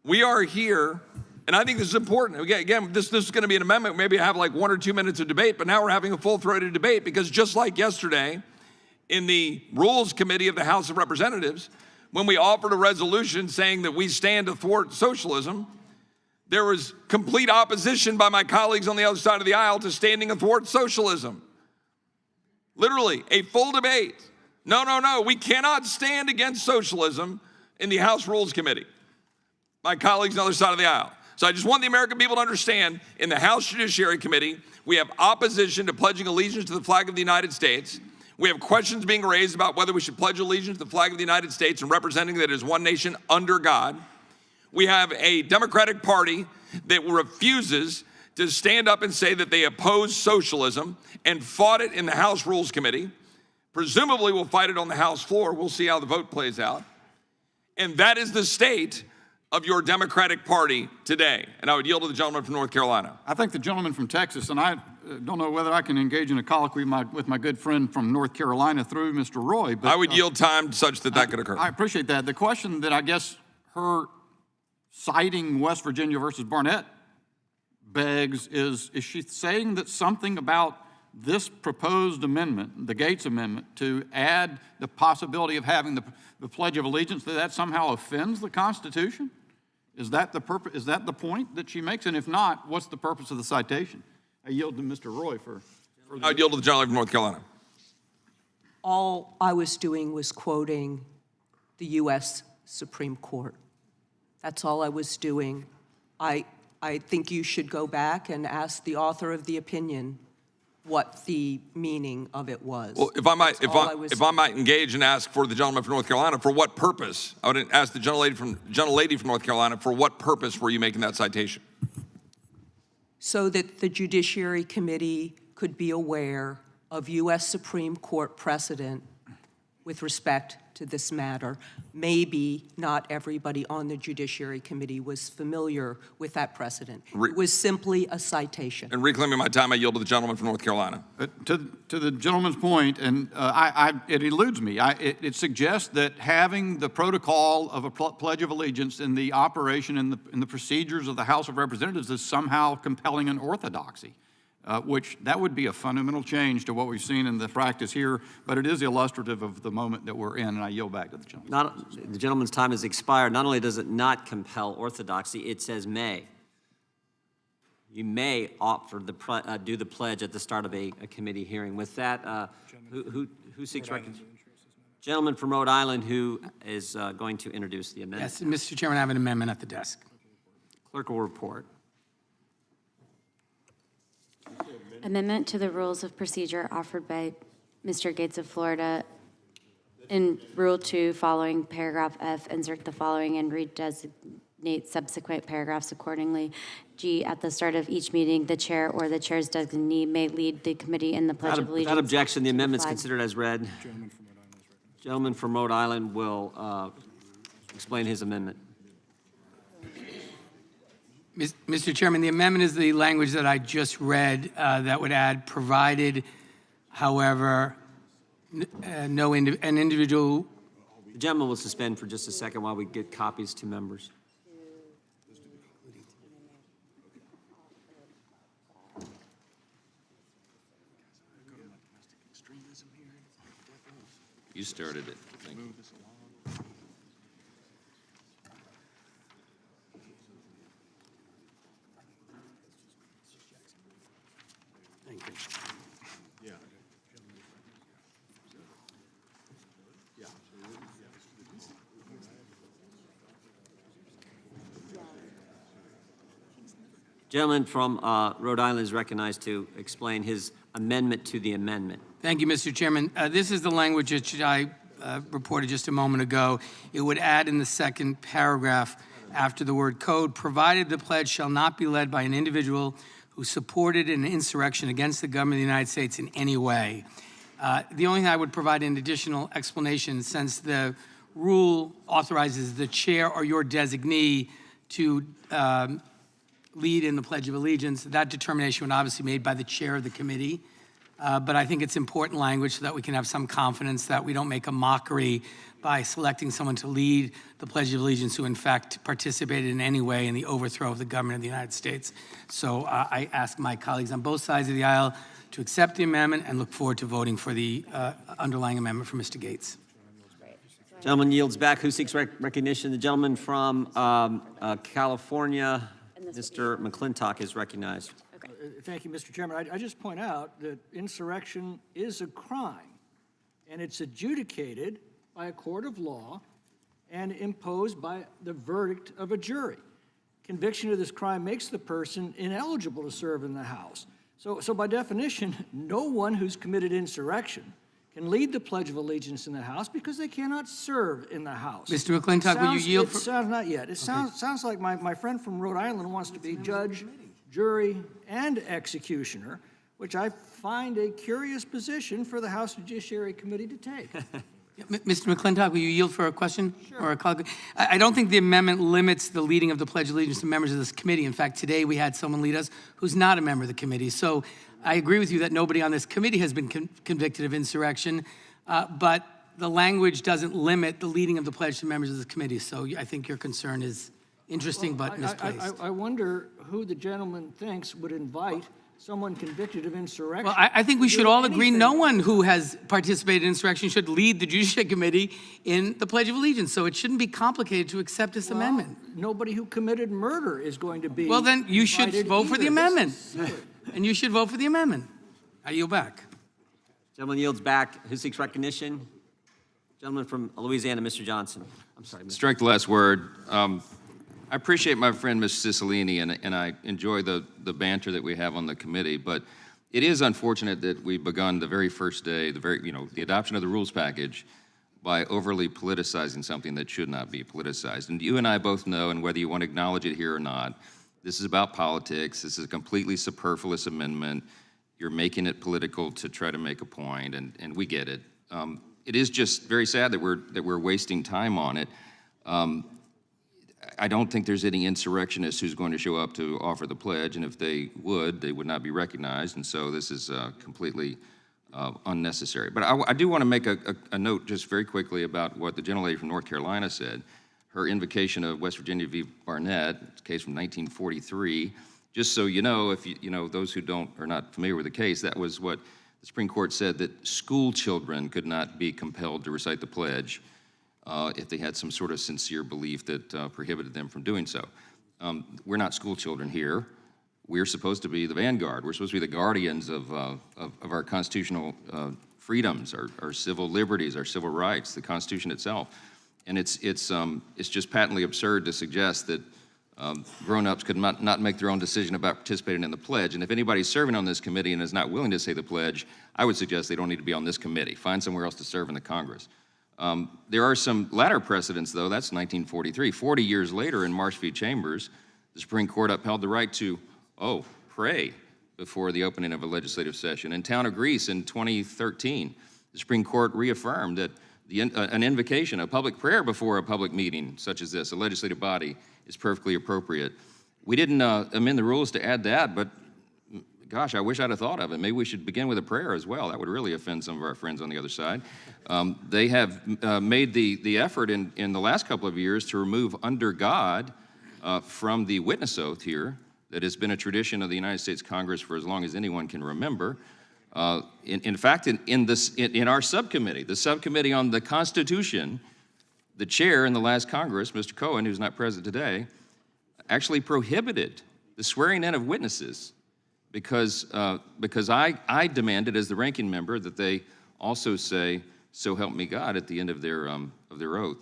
we are here, and I think this is important. Again, this is going to be an amendment. Maybe I have like 1 or 2 minutes of debate, but now we're having a full-throated debate because just like yesterday in the Rules Committee of the House of Representatives, when we offered a resolution saying that we stand to thwart socialism, there was complete opposition by my colleagues on the other side of the aisle to standing athwart socialism. Literally, a full debate. No, we cannot stand against socialism in the House Rules Committee. My colleagues on the other side of the aisle. So I just want the American people to understand, in the House Judiciary Committee, we have opposition to pledging allegiance to the flag of the United States. We have questions being raised about whether we should pledge allegiance to the flag of the United States and representing that it is one nation under God. We have a Democratic Party that refuses to stand up and say that they oppose socialism and fought it in the House Rules Committee. Presumably will fight it on the House floor. We'll see how the vote plays out. And that is the state of your Democratic Party today. And I would yield to the gentleman from North Carolina. I think the gentleman from Texas, and I don't know whether I can engage in a colloquy with my good friend from North Carolina through Mr. Roy, but I would yield time such that could occur. I appreciate that. The question that I guess her citing West Virginia versus Barnett begs is she saying that something about this proposed amendment, the Gates Amendment, to add the possibility of having the Pledge of Allegiance, that somehow offends the Constitution? Is that the purpose? Is that the point that she makes? And if not, what's the purpose of the citation? I yield to Mr. Roy for I would yield to the gentleman from North Carolina. All I was doing was quoting the U.S. Supreme Court. That's all I was doing. I think you should go back and ask the author of the opinion what the meaning of it was. Well, if I might engage and ask for the gentleman from North Carolina, for what purpose? I would ask the gentlelady from North Carolina, for what purpose were you making that citation? So that the Judiciary Committee could be aware of U.S. Supreme Court precedent with respect to this matter. Maybe not everybody on the Judiciary Committee was familiar with that precedent. It was simply a citation. And reclaiming my time, I yield to the gentleman from North Carolina. To the gentleman's point, and it eludes me. It suggests that having the protocol of a Pledge of Allegiance in the operation and in the procedures of the House of Representatives is somehow compelling an orthodoxy. Which that would be a fundamental change to what we've seen in the practice here, but it is illustrative of the moment that we're in, and I yield back to the gentleman. The gentleman's time has expired. Not only does it not compel orthodoxy, it says may. You may opt for do the pledge at the start of a committee hearing. With that, who seeks recognition? Gentleman from Rhode Island who is going to introduce the amendment. Yes, Mr. Chairman, I have an amendment at the desk. Clerk will report. Amendment to the Rules of Procedure offered by Mr. Gates of Florida. In Rule 2, following paragraph F, insert the following and redesignate subsequent paragraphs accordingly. G, at the start of each meeting, the chair or the chair's designee may lead the committee in the Pledge of Allegiance. Without objection, the amendment is considered as read. Gentleman from Rhode Island will explain his amendment. Mr. Chairman, the amendment is the language that I just read that would add, provided, however, an individual. The gentleman will suspend for just a second while we get copies to members. You started it. Thank you. Gentleman from Rhode Island is recognized to explain his amendment to the amendment. Thank you, Mr. Chairman. This is the language that I reported just a moment ago. It would add in the second paragraph after the word code, provided the pledge shall not be led by an individual who supported an insurrection against the government of the United States in any way. The only thing I would provide an additional explanation, since the rule authorizes the chair or your designee to lead in the Pledge of Allegiance, that determination would obviously be made by the chair of the committee. But I think it's important language so that we can have some confidence that we don't make a mockery by selecting someone to lead the Pledge of Allegiance who in fact participated in any way in the overthrow of the government of the United States. So I ask my colleagues on both sides of the aisle to accept the amendment and look forward to voting for the underlying amendment for Mr. Gates. Gentleman yields back. Who seeks recognition? The gentleman from California, Mr. McClintock, is recognized. Thank you, Mr. Chairman. I just point out that insurrection is a crime, and it's adjudicated by a court of law and imposed by the verdict of a jury. Conviction of this crime makes the person ineligible to serve in the House. So by definition, no one who's committed insurrection can lead the Pledge of Allegiance in the House because they cannot serve in the House. Mr. McClintock, will you yield for... Not yet. It sounds like my friend from Rhode Island wants to be judge, jury, and executioner, which I find a curious position for the House Judiciary Committee to take. Mr. McClintock, will you yield for a question? Sure. Or a colleague? I don't think the amendment limits the leading of the Pledge of Allegiance to members of this committee. In fact, today we had someone lead us who's not a member of the committee. So I agree with you that nobody on this committee has been convicted of insurrection, but the language doesn't limit the leading of the pledge to members of the committee. So I think your concern is interesting but misplaced. I wonder who the gentleman thinks would invite someone convicted of insurrection. Well, I think we should all agree no one who has participated in insurrection should lead the Judiciary Committee in the Pledge of Allegiance. So it shouldn't be complicated to accept this amendment. Nobody who committed murder is going to be. Well, then you should vote for the amendment. This is And you should vote for the amendment. I yield back. Gentleman yields back. Who seeks recognition? Gentleman from Louisiana, Mr. Johnson. I'm sorry, Mr. Strike the last word. I appreciate my friend, Ms. Cicilline, and I enjoy the banter that we have on the committee, but it is unfortunate that we've begun the very first day, the adoption of the rules package by overly politicizing something that should not be politicized. And you and I both know, and whether you want to acknowledge it here or not, this is about politics. This is a completely superfluous amendment. You're making it political to try to make a point, and we get it. It is just very sad that we're wasting time on it. I don't think there's any insurrectionist who's going to show up to offer the pledge, and if they would not be recognized, and so this is completely unnecessary. But I do want to make a note just very quickly about what the gentlelady from North Carolina said. Her invocation of West Virginia v. Barnett, it's a case from 1943. Just so you know, if you know those who are not familiar with the case, that was what the Supreme Court said, that school children could not be compelled to recite the pledge if they had some sort of sincere belief that prohibited them from doing so. We're not school children here. We're supposed to be the vanguard. We're supposed to be the guardians of our constitutional freedoms, our civil liberties, our civil rights, the Constitution itself. And it's just patently absurd to suggest that grown-ups could not make their own decision about participating in the pledge. And if anybody's serving on this committee and is not willing to say the pledge, I would suggest they don't need to be on this committee. Find somewhere else to serve in the Congress. There are some latter precedents, though. That's 1943. 40 years later in Marsh v. Chambers, the Supreme Court upheld the right to, pray before the opening of a legislative session. In Town of Greece in 2013, the Supreme Court reaffirmed that an invocation, a public prayer before a public meeting such as this, a legislative body, is perfectly appropriate. We didn't amend the rules to add that, but gosh, I wish I'd have thought of it. Maybe we should begin with a prayer as well. That would really offend some of our friends on the other side. They have made the effort in the last couple of years to remove "under God" from the witness oath here. That has been a tradition of the United States Congress for as long as anyone can remember. In fact, in our subcommittee, the subcommittee on the Constitution, the chair in the last Congress, Mr. Cohen, who's not present today, actually prohibited the swearing in of witnesses because I demanded as the ranking member that they also say, "So help me God," at the end of their oath.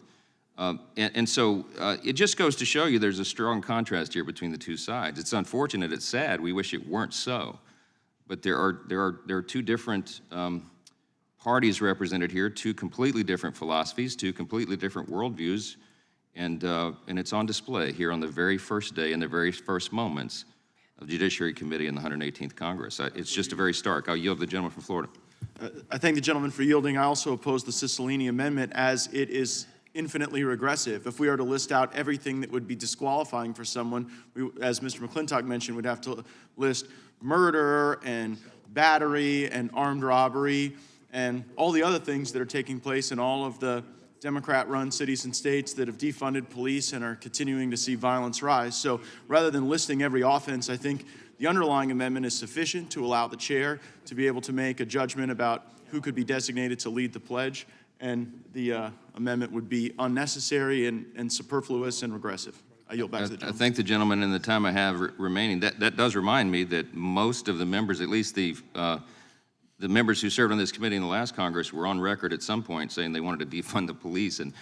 So it just goes to show you there's a strong contrast here between the two sides. It's unfortunate, it's sad, we wish it weren't so. But there are two different parties represented here, two completely different philosophies, two completely different worldviews, and it's on display here on the very first day and the very first moments of the Judiciary Committee in the 118th Congress. It's just a very stark. I'll yield to the gentleman from Florida. I thank the gentleman for yielding. I also oppose the Cicilline Amendment as it is infinitely regressive. If we are to list out everything that would be disqualifying for someone, as Mr. McClintock mentioned, we'd have to list murder and battery and armed robbery and all the other things that are taking place in all of the Democrat-run cities and states that have defunded police and are continuing to see violence rise. So rather than listing every offense, I think the underlying amendment is sufficient to allow the chair to be able to make a judgment about who could be designated to lead the pledge, and the amendment would be unnecessary and superfluous and regressive. I yield back to the gentleman. I thank the gentleman in the time I have remaining. That does remind me that most of the members, at least the members who served on this committee in the last Congress, were on record at some point saying they wanted to defund the police, and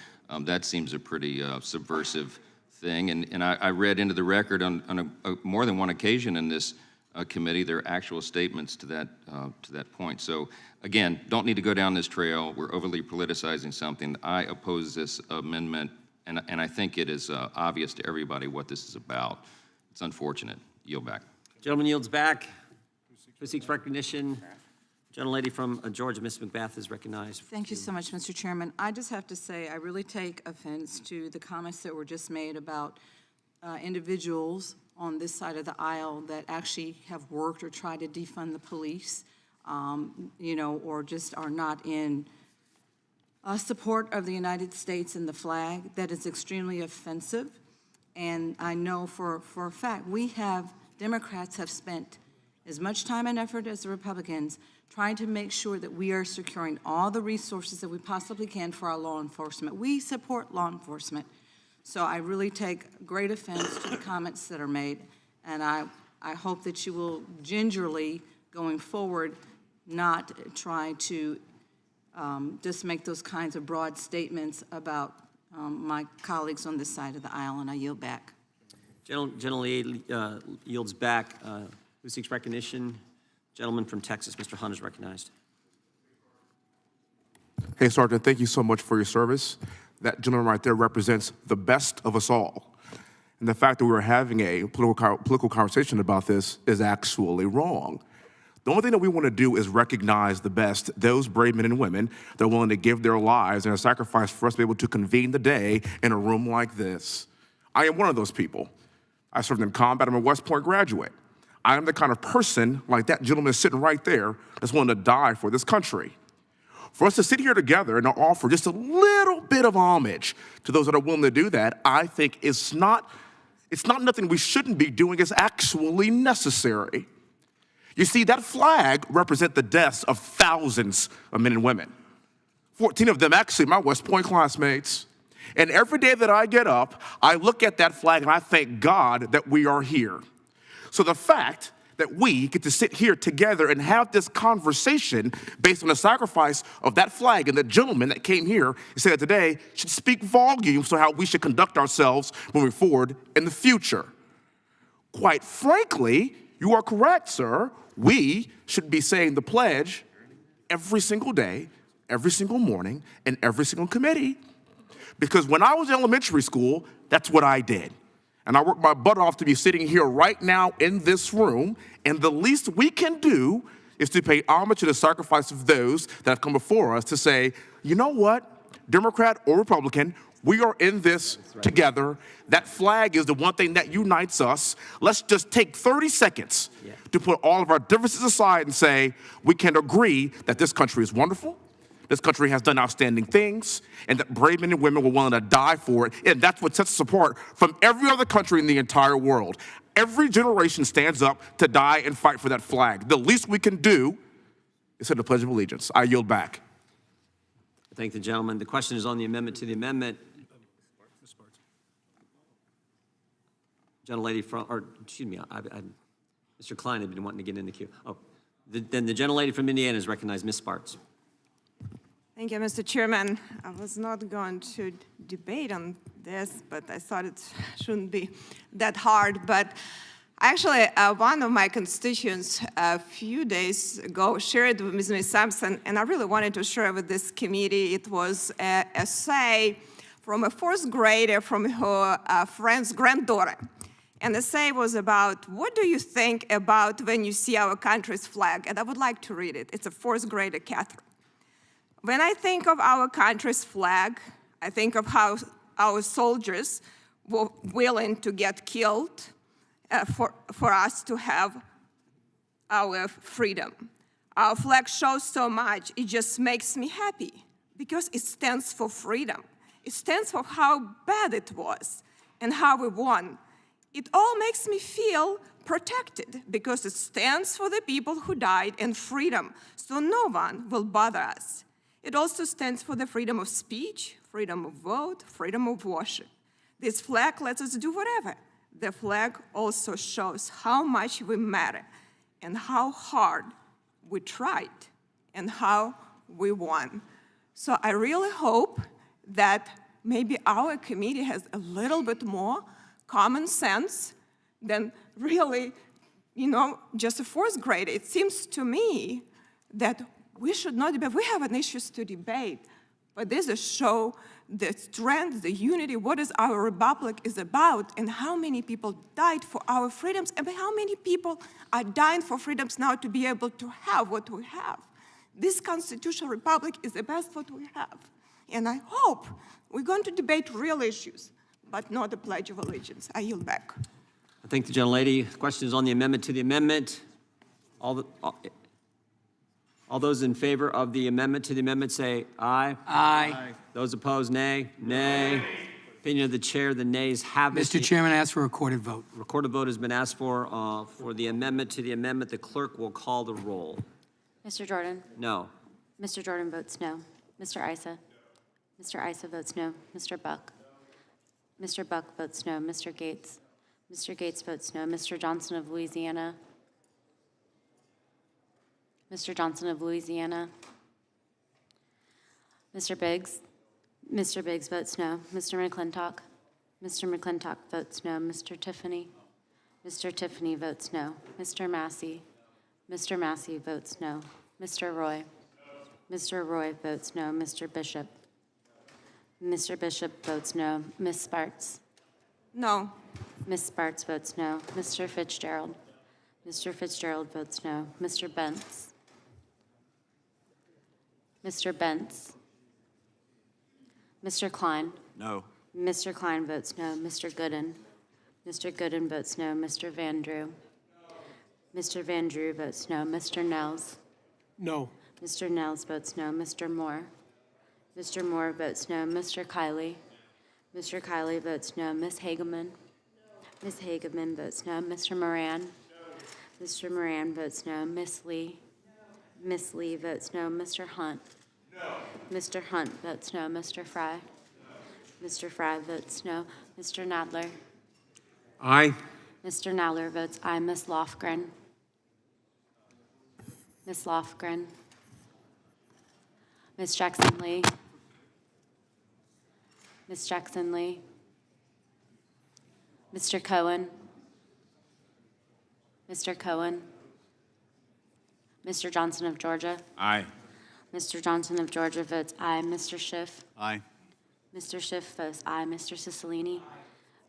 that seems a pretty subversive thing. And I read into the record on more than one occasion in this committee their actual statements to that point. So again, don't need to go down this trail. We're overly politicizing something. I oppose this amendment, and I think it is obvious to everybody what this is about. It's unfortunate. Yield back. Gentleman yields back. Who seeks recognition? Gentlelady from Georgia, Ms. McBath, is recognized. Thank you so much, Mr. Chairman. I just have to say I really take offense to the comments that were just made about individuals on this side of the aisle that actually have worked or tried to defund the police, or just are not in support of the United States and the flag. That is extremely offensive. And I know for a fact Democrats have spent as much time and effort as the Republicans trying to make sure that we are securing all the resources that we possibly can for our law enforcement. We support law enforcement. So I really take great offense to the comments that are made, and I hope that you will gingerly, going forward, not try to just make those kinds of broad statements about my colleagues on this side of the aisle, and I yield back. Gentlelady yields back. Who seeks recognition? Gentleman from Texas, Mr. Hunt, is recognized. Hey, Sergeant, thank you so much for your service. That gentleman right there represents the best of us all. And the fact that we're having a political conversation about this is actually wrong. The only thing that we want to do is recognize the best, those brave men and women that are willing to give their lives and a sacrifice for us to be able to convene the day in a room like this. I am one of those people. I served in combat. I'm a West Point graduate. I am the kind of person, like that gentleman sitting right there, that's willing to die for this country. For us to sit here together and offer just a little bit of homage to those that are willing to do that, I think it's not nothing we shouldn't be doing. It's actually necessary. You see, that flag represents the deaths of thousands of men and women. 14 of them actually my West Point classmates. And every day that I get up, I look at that flag and I thank God that we are here. So the fact that we get to sit here together and have this conversation based on the sacrifice of that flag and the gentleman that came here and said that today should speak volumes to how we should conduct ourselves moving forward in the future. Quite frankly, you are correct, sir. We should be saying the pledge every single day, every single morning, and every single committee. Because when I was in elementary school, that's what I did. And I worked my butt off to be sitting here right now in this room, and the least we can do is to pay homage to the sacrifice of those that have come before us to say, you know what, Democrat or Republican, We are in this together. That flag is the one thing that unites us. Let's just take 30 seconds to put all of our differences aside and say we can agree that this country is wonderful, this country has done outstanding things, and that brave men and women were willing to die for it. And that's what sets us apart from every other country in the entire world. Every generation stands up to die and fight for that flag. The least we can do is say the Pledge of Allegiance. I yield back. Thank the gentleman. The question is on the amendment to the amendment. Gentlelady from, or excuse me, Mr. Klein had been wanting to get in the queue. Oh, then the gentlelady from Indiana is recognized, Ms. Sparks. Thank you, Mr. Chairman. I was not going to debate on this, but I thought it shouldn't be that hard. But actually, one of my constituents a few days ago shared with Ms. Sampson, and I really wanted to share with this committee. It was an essay from a fourth grader from her friend's granddaughter. And the essay was about, what do you think about when you see our country's flag? And I would like to read it. It's a fourth grader, Catherine. When I think of our country's flag, I think of how our soldiers were willing to get killed for us to have our freedom. Our flag shows so much, it just makes me happy because it stands for freedom. It stands for how bad it was and how we won. It all makes me feel protected because it stands for the people who died and freedom, so no one will bother us. It also stands for the freedom of speech, freedom of vote, freedom of worship. This flag lets us do whatever. The flag also shows how much we matter and how hard we tried and how we won. So I really hope that maybe our committee has a little bit more common sense than really, just a fourth grade. It seems to me that we should not debate. We have an issues to debate, but this is show the strength, the unity, what is our republic is about, and how many people died for our freedoms, and how many people are dying for freedoms now to be able to have what we have. This constitutional republic is the best what we have. And I hope we're going to debate real issues, but not the Pledge of Allegiance. I yield back. I thank the gentlelady. Question is on the amendment to the amendment. All those in favor of the amendment to the amendment say aye. Aye. Those opposed, nay. Nay. Opinion of the chair, the nays have it. Mr. Chairman, I ask for a recorded vote. Recorded vote has been asked for the amendment to the amendment. The clerk will call the roll. Mr. Jordan? No. Mr. Jordan votes no. Mr. Issa? Mr. Issa votes no. Mr. Buck? Mr. Buck votes no. Mr. Gates? Mr. Gates votes no. Mr. Johnson of Louisiana? Mr. Johnson of Louisiana? Mr. Biggs? Mr. Biggs votes no. Mr. McClintock? Mr. McClintock votes no. Mr. Tiffany? Mr. Tiffany votes no. Mr. Massey? Mr. Massey votes no. Mr. Roy? Mr. Roy votes no. Mr. Bishop? Mr. Bishop votes no. Ms. Sparks? No. Ms. Sparks votes no. Mr. Fitzgerald? Mr. Fitzgerald votes no. Mr. Bentz? Mr. Bentz? Mr. Klein? No. Mr. Klein votes no. Mr. Gooden? Mr. Gooden votes no. Mr. Van Drew? Mr. Van Drew votes no. Mr. Nels? No. Mr. Nels votes no. Mr. Moore? Mr. Moore votes no. Mr. Kiley? Mr. Kiley votes no. Ms. Hageman? Ms. Hageman votes no. Mr. Moran? Mr. Moran votes no. Ms. Lee? Ms. Lee votes no. Mr. Hunt? Mr. Hunt votes no. Mr. Fry? Mr. Fry votes no. Mr. Nadler? Aye. Mr. Nadler votes aye. Ms. Lofgren? Ms. Lofgren? Ms. Jackson Lee? Ms. Jackson Lee? Mr. Cohen? Mr. Cohen? Mr. Johnson of Georgia? Aye. Mr. Johnson of Georgia votes aye. Mr. Schiff? Aye. Mr. Schiff votes aye. Mr. Cicilline?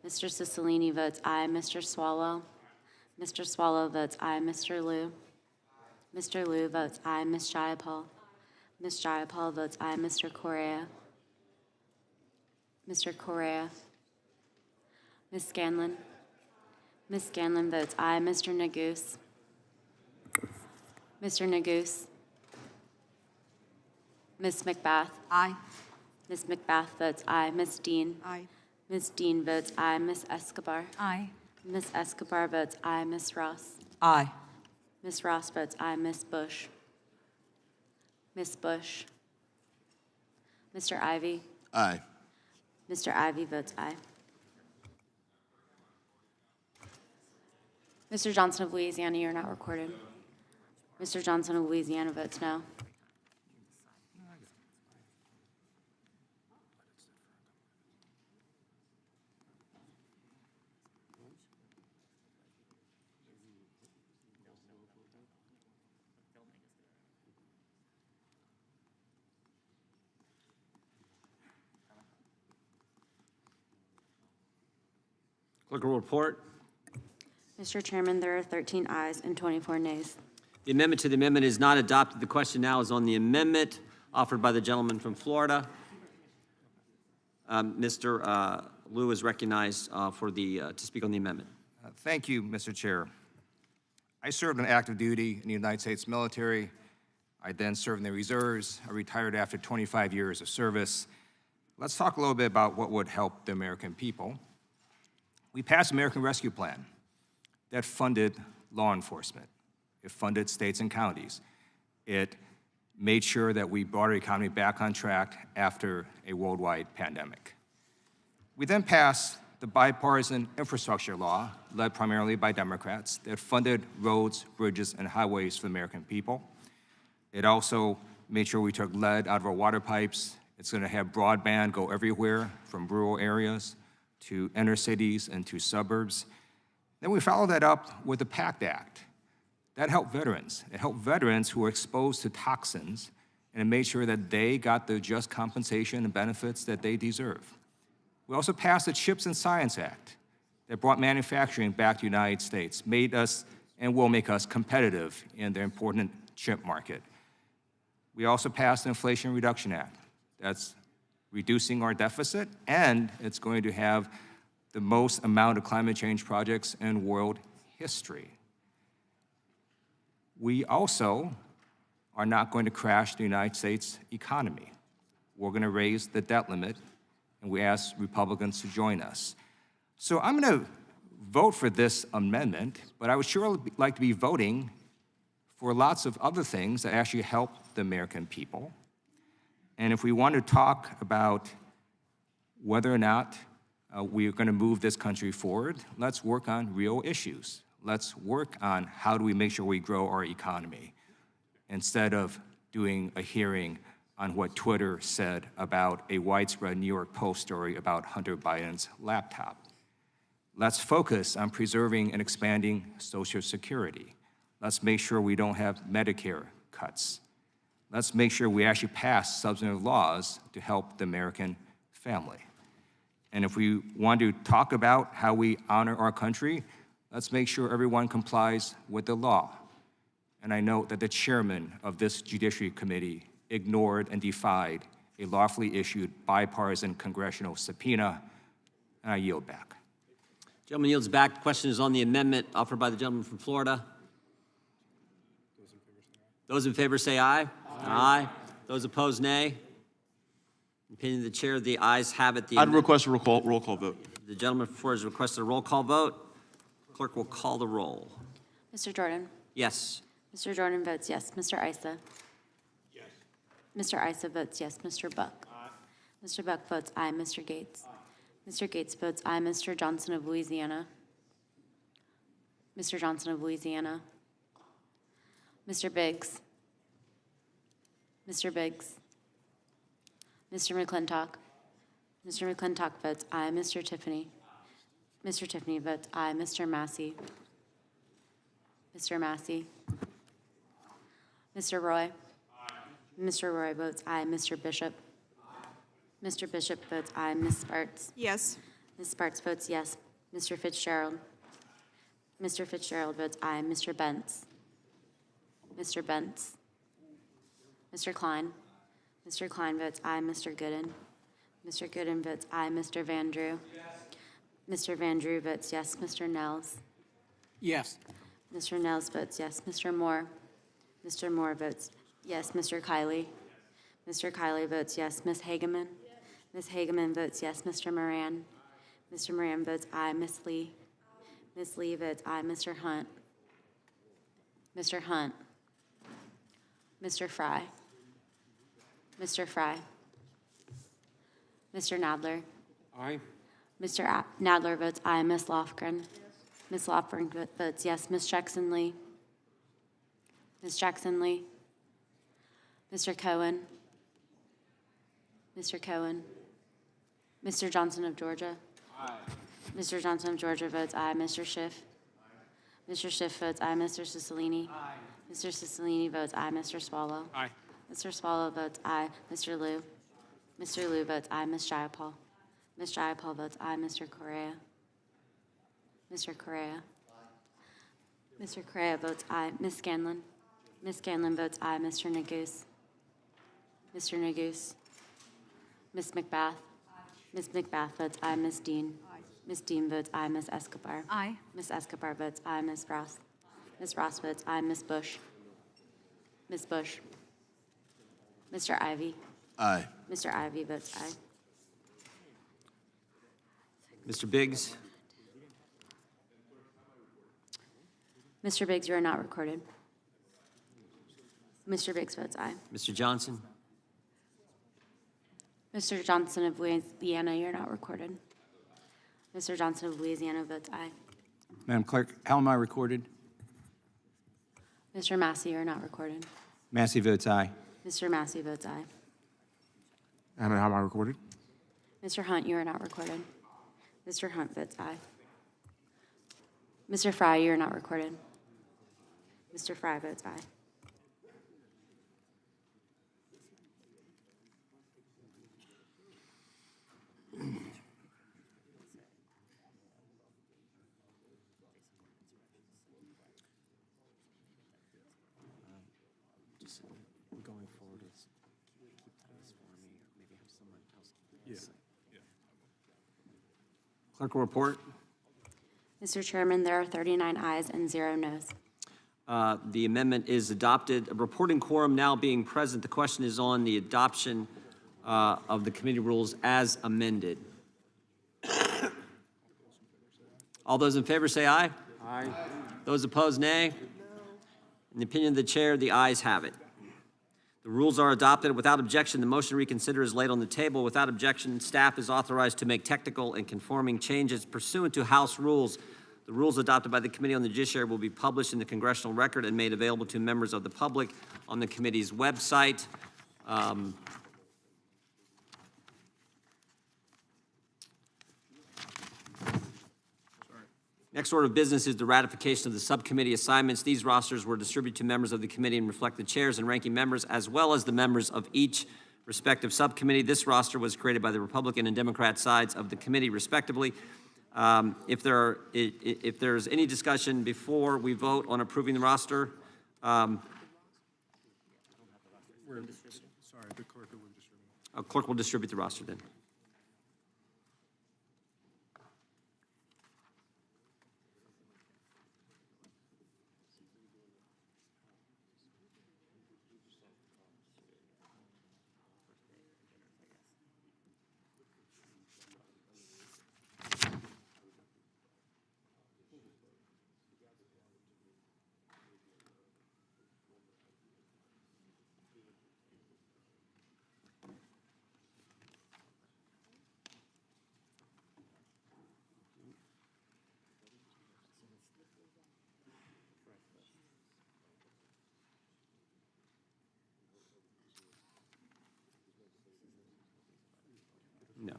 Mr. Cicilline votes aye. Mr. Swalwell? Mr. Swalwell votes aye. Mr. Liu? Mr. Liu votes aye. Ms. Jayapal? Ms. Jayapal votes aye. Mr. Correa? Mr. Correa. Ms. Scanlon. Ms. Scanlon votes aye. Mr. Neguse. Mr. Neguse. Ms. McBath. Aye. Ms. McBath votes aye. Ms. Dean. Aye. Ms. Dean votes aye. Ms. Escobar. Aye. Ms. Escobar votes aye. Ms. Ross. Aye. Ms. Ross votes aye. Ms. Bush. Ms. Bush. Mr. Ivy. Aye. Mr. Ivy votes aye. Mr. Johnson of Louisiana, you're not recorded. Mr. Johnson of Louisiana votes no. Clerk will report. Mr. Chairman, there are 13 ayes and 24 nays. The amendment to the amendment is not adopted. The question now is on the amendment offered by the gentleman from Florida. Mr. Liu is recognized to speak on the amendment. Thank you, Mr. Chair. I served on active duty in the United States military. I then served in the reserves. I retired after 25 years of service. Let's talk a little bit about what would help the American people. We passed the American Rescue Plan that funded law enforcement. It funded states and counties. It made sure that we brought our economy back on track after a worldwide pandemic. We then passed the bipartisan infrastructure law, led primarily by Democrats, that funded roads, bridges, and highways for the American people. It also made sure we took lead out of our water pipes. It's going to have broadband go everywhere, from rural areas to inner cities and to suburbs. Then we followed that up with the PACT Act. That helped veterans. It helped veterans who were exposed to toxins, and it made sure that they got the just compensation and benefits that they deserve. We also passed the CHIPS and Science Act that brought manufacturing back to the United States, made us and will make us competitive in the important chip market. We also passed the Inflation Reduction Act. That's reducing our deficit, and it's going to have the most amount of climate change projects in world history. We also are not going to crash the United States economy. We're going to raise the debt limit, and we ask Republicans to join us. So I'm going to vote for this amendment, but I would sure like to be voting for lots of other things that actually help the American people. And if we want to talk about whether or not we are going to move this country forward, let's work on real issues. Let's work on how do we make sure we grow our economy instead of doing a hearing on what Twitter said about a widespread New York Post story about Hunter Biden's laptop. Let's focus on preserving and expanding Social Security. Let's make sure we don't have Medicare cuts. Let's make sure we actually pass substantive laws to help the American family. And if we want to talk about how we honor our country, let's make sure everyone complies with the law. And I note that the chairman of this Judiciary Committee ignored and defied a lawfully issued bipartisan congressional subpoena, and I yield back. Gentleman yields back. The question is on the amendment offered by the gentleman from Florida. Those in favor say aye. Aye. Those opposed, nay. In the opinion of the chair, the ayes have it. I'd request a roll call vote. The gentleman from Florida has requested a roll call vote. Clerk will call the roll. Mr. Jordan? Yes. Mr. Jordan votes yes. Mr. Issa? Yes. Mr. Issa votes yes. Mr. Buck? Aye. Mr. Buck votes aye. Mr. Gates? Aye. Mr. Gates votes aye. Mr. Johnson of Louisiana? Mr. Johnson of Louisiana? Mr. Biggs? Mr. Biggs? Mr. McClintock? Mr. McClintock votes aye. Mr. Tiffany? Mr. Tiffany votes aye. Mr. Massey? Mr. Massey? Mr. Roy? Mr. Roy votes aye. Mr. Bishop? Mr. Bishop votes aye. Ms. Spartz? Yes. Ms. Spartz votes yes. Mr. Fitzgerald? Mr. Fitzgerald votes aye. Mr. Bentz? Mr. Bentz? Mr. Klein? Mr. Klein votes aye. Mr. Gooden? Mr. Gooden votes aye. Mr. Vandrew? Mr. Vandrew votes yes. Mr. Nels? Yes. Mr. Nels votes yes. Mr. Moore? Mr. Moore votes yes. Mr. Kiley? Mr. Kiley votes yes. Ms. Hageman? Ms. Hageman votes yes. Mr. Moran? Mr. Moran votes aye. Ms. Lee? Ms. Lee votes aye. Mr. Hunt? Mr. Hunt? Mr. Fry? Mr. Fry? Mr. Nadler? Aye. Mr. Nadler votes aye. Ms. Lofgren? Ms. Lofgren votes yes. Ms. Jackson Lee? Ms. Jackson Lee? Mr. Cohen? Mr. Cohen? Mr. Johnson of Georgia? Aye. Mr. Johnson of Georgia votes aye. Mr. Schiff? Mr. Schiff votes aye. Mr. Cicilline? Aye. Mr. Cicilline votes aye. Mr. Swallow? Aye. Mr. Swallow votes aye. Mr. Liu? Mr. Liu votes aye. Ms. Jayapal? Ms. Jayapal votes aye. Mr. Correa? Mr. Correa? Mr. Correa votes aye. Ms. Scanlon? Ms. Scanlon votes aye. Mr. Neguse? Mr. Neguse? Ms. McBath? Ms. McBath votes aye. Ms. Dean? Ms. Dean votes aye. Ms. Escobar? Aye. Ms. Escobar votes aye. Ms. Ross? Ms. Ross votes aye. Ms. Bush? Ms. Bush? Mr. Ivy? Aye. Mr. Ivy votes aye. Mr. Biggs? Mr. Biggs, you are not recorded. Mr. Biggs votes aye. Mr. Johnson? Mr. Johnson of Louisiana, you're not recorded. Mr. Johnson of Louisiana votes aye. Madam Clerk, how am I recorded? Mr. Massey, you're not recorded. Massey votes aye. Mr. Massey votes aye. And how am I recorded? Mr. Hunt, you are not recorded. Mr. Hunt votes aye. Mr. Fry, you are not recorded. Mr. Fry votes aye. Going forward, keep tabs for me, or maybe have someone else keep this. Clerk will report. Mr. Chairman, there are 39 ayes and 0 noes. The amendment is adopted. A reporting quorum now being present, the question is on the adoption of the committee rules as amended. All those in favor say aye. Aye. Those opposed, nay. In the opinion of the chair, the ayes have it. The rules are adopted. Without objection, the motion to reconsider is laid on the table. Without objection, staff is authorized to make technical and conforming changes pursuant to House rules. The rules adopted by the Committee on the Judiciary will be published in the Congressional Record and made available to members of the public on the committee's website. Next order of business is the ratification of the subcommittee assignments. These rosters were distributed to members of the committee and reflect the chairs and ranking members as well as the members of each respective subcommittee. This roster was created by the Republican and Democrat sides of the committee respectively. If there's any discussion before we vote on approving the roster, Sorry, the clerk will distribute. clerk will distribute the roster then. No.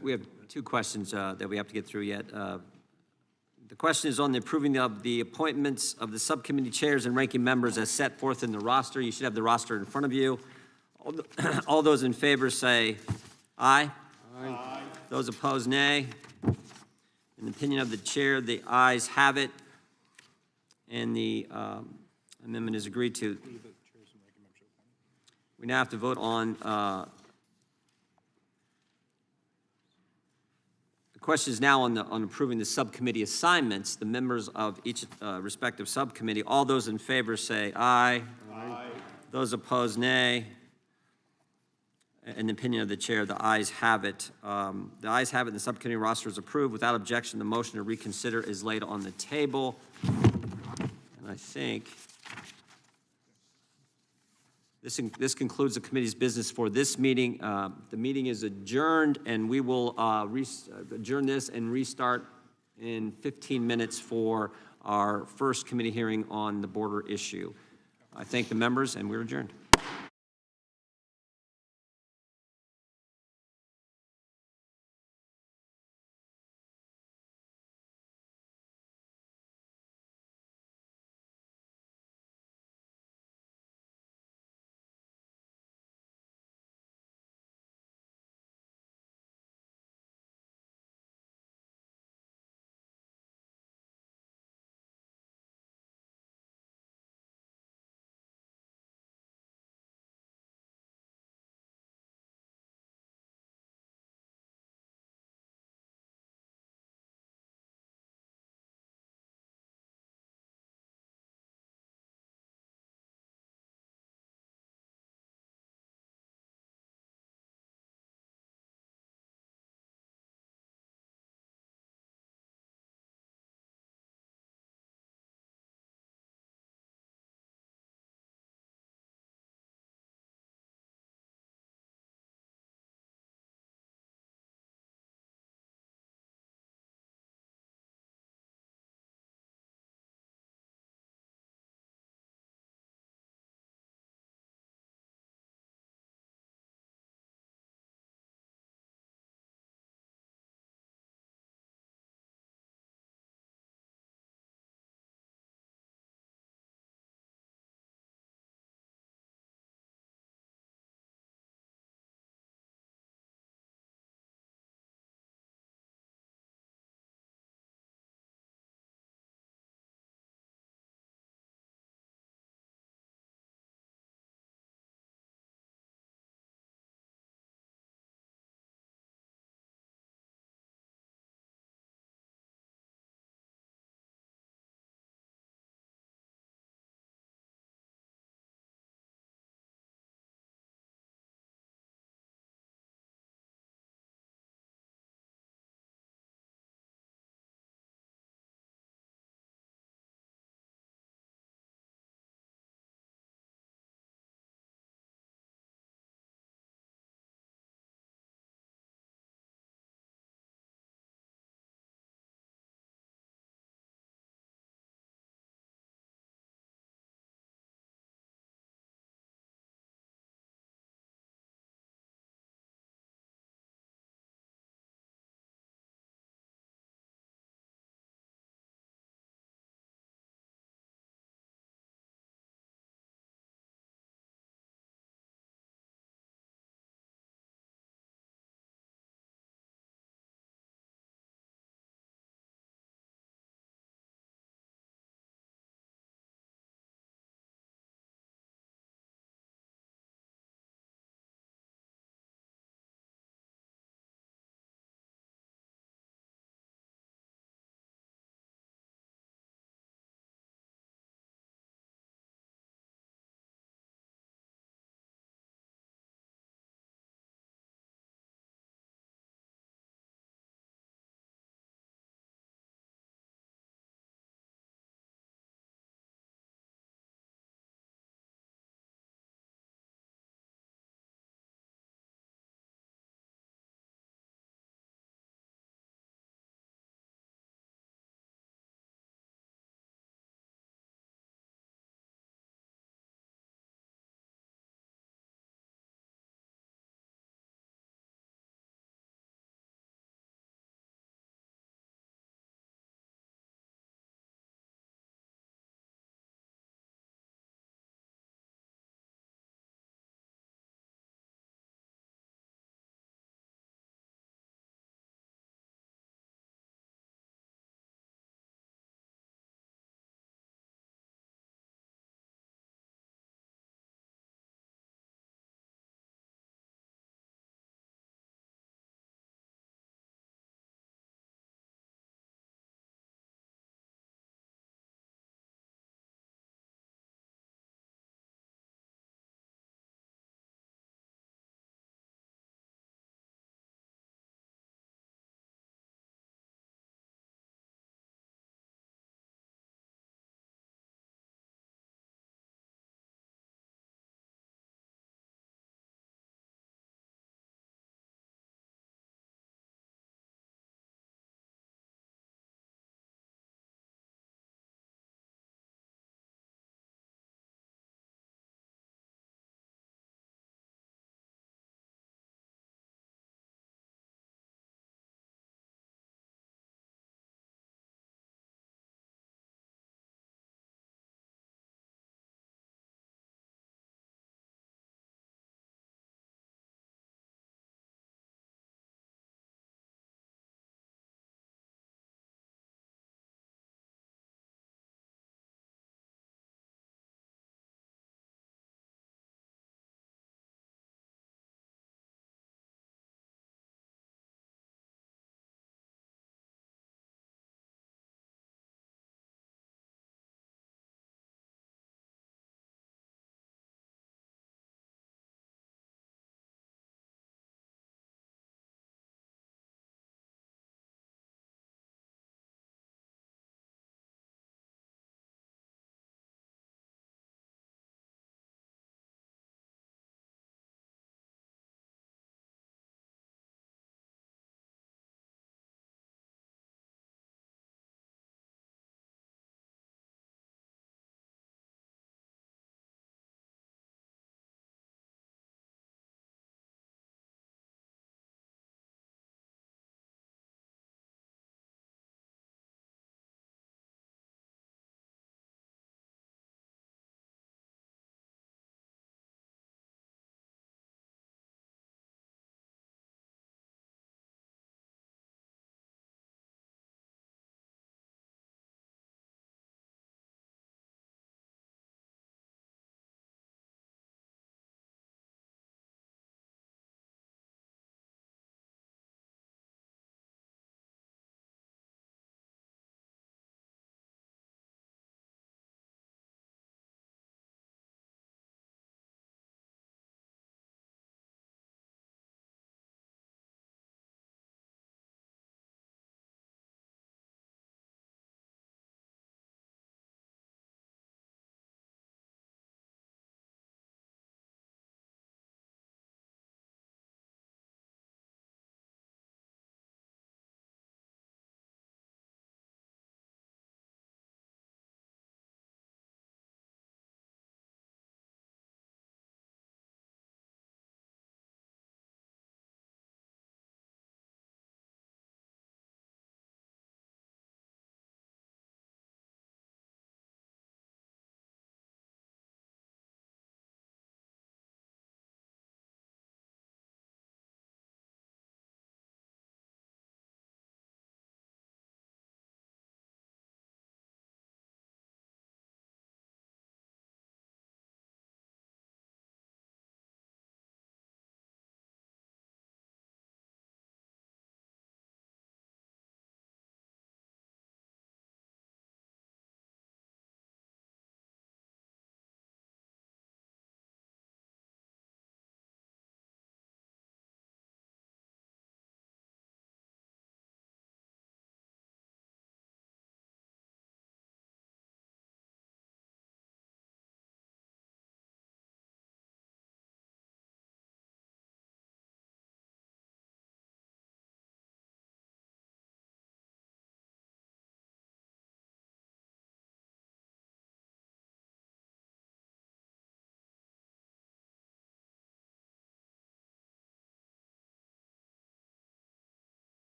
We have two questions that we have to get through yet. The The question is on the approving of the appointments of the subcommittee chairs and ranking members as set forth in the roster. You should have the roster in front of you. All those in favor say aye. Aye. Those opposed, nay. In the opinion of the chair, the ayes have it, and the amendment is agreed to. We now have to vote on the question is now on approving the subcommittee assignments. The members of each respective subcommittee. All those in favor say aye. Aye. Those opposed, nay. In the opinion of the chair, the ayes have it. The ayes have it, and the subcommittee roster is approved. Without objection, the motion to reconsider is laid on the table. And I think this concludes the committee's business for this meeting. The meeting is adjourned, and we will adjourn this and restart in 15 minutes for our first committee hearing on the border issue. I thank the members, and we're adjourned.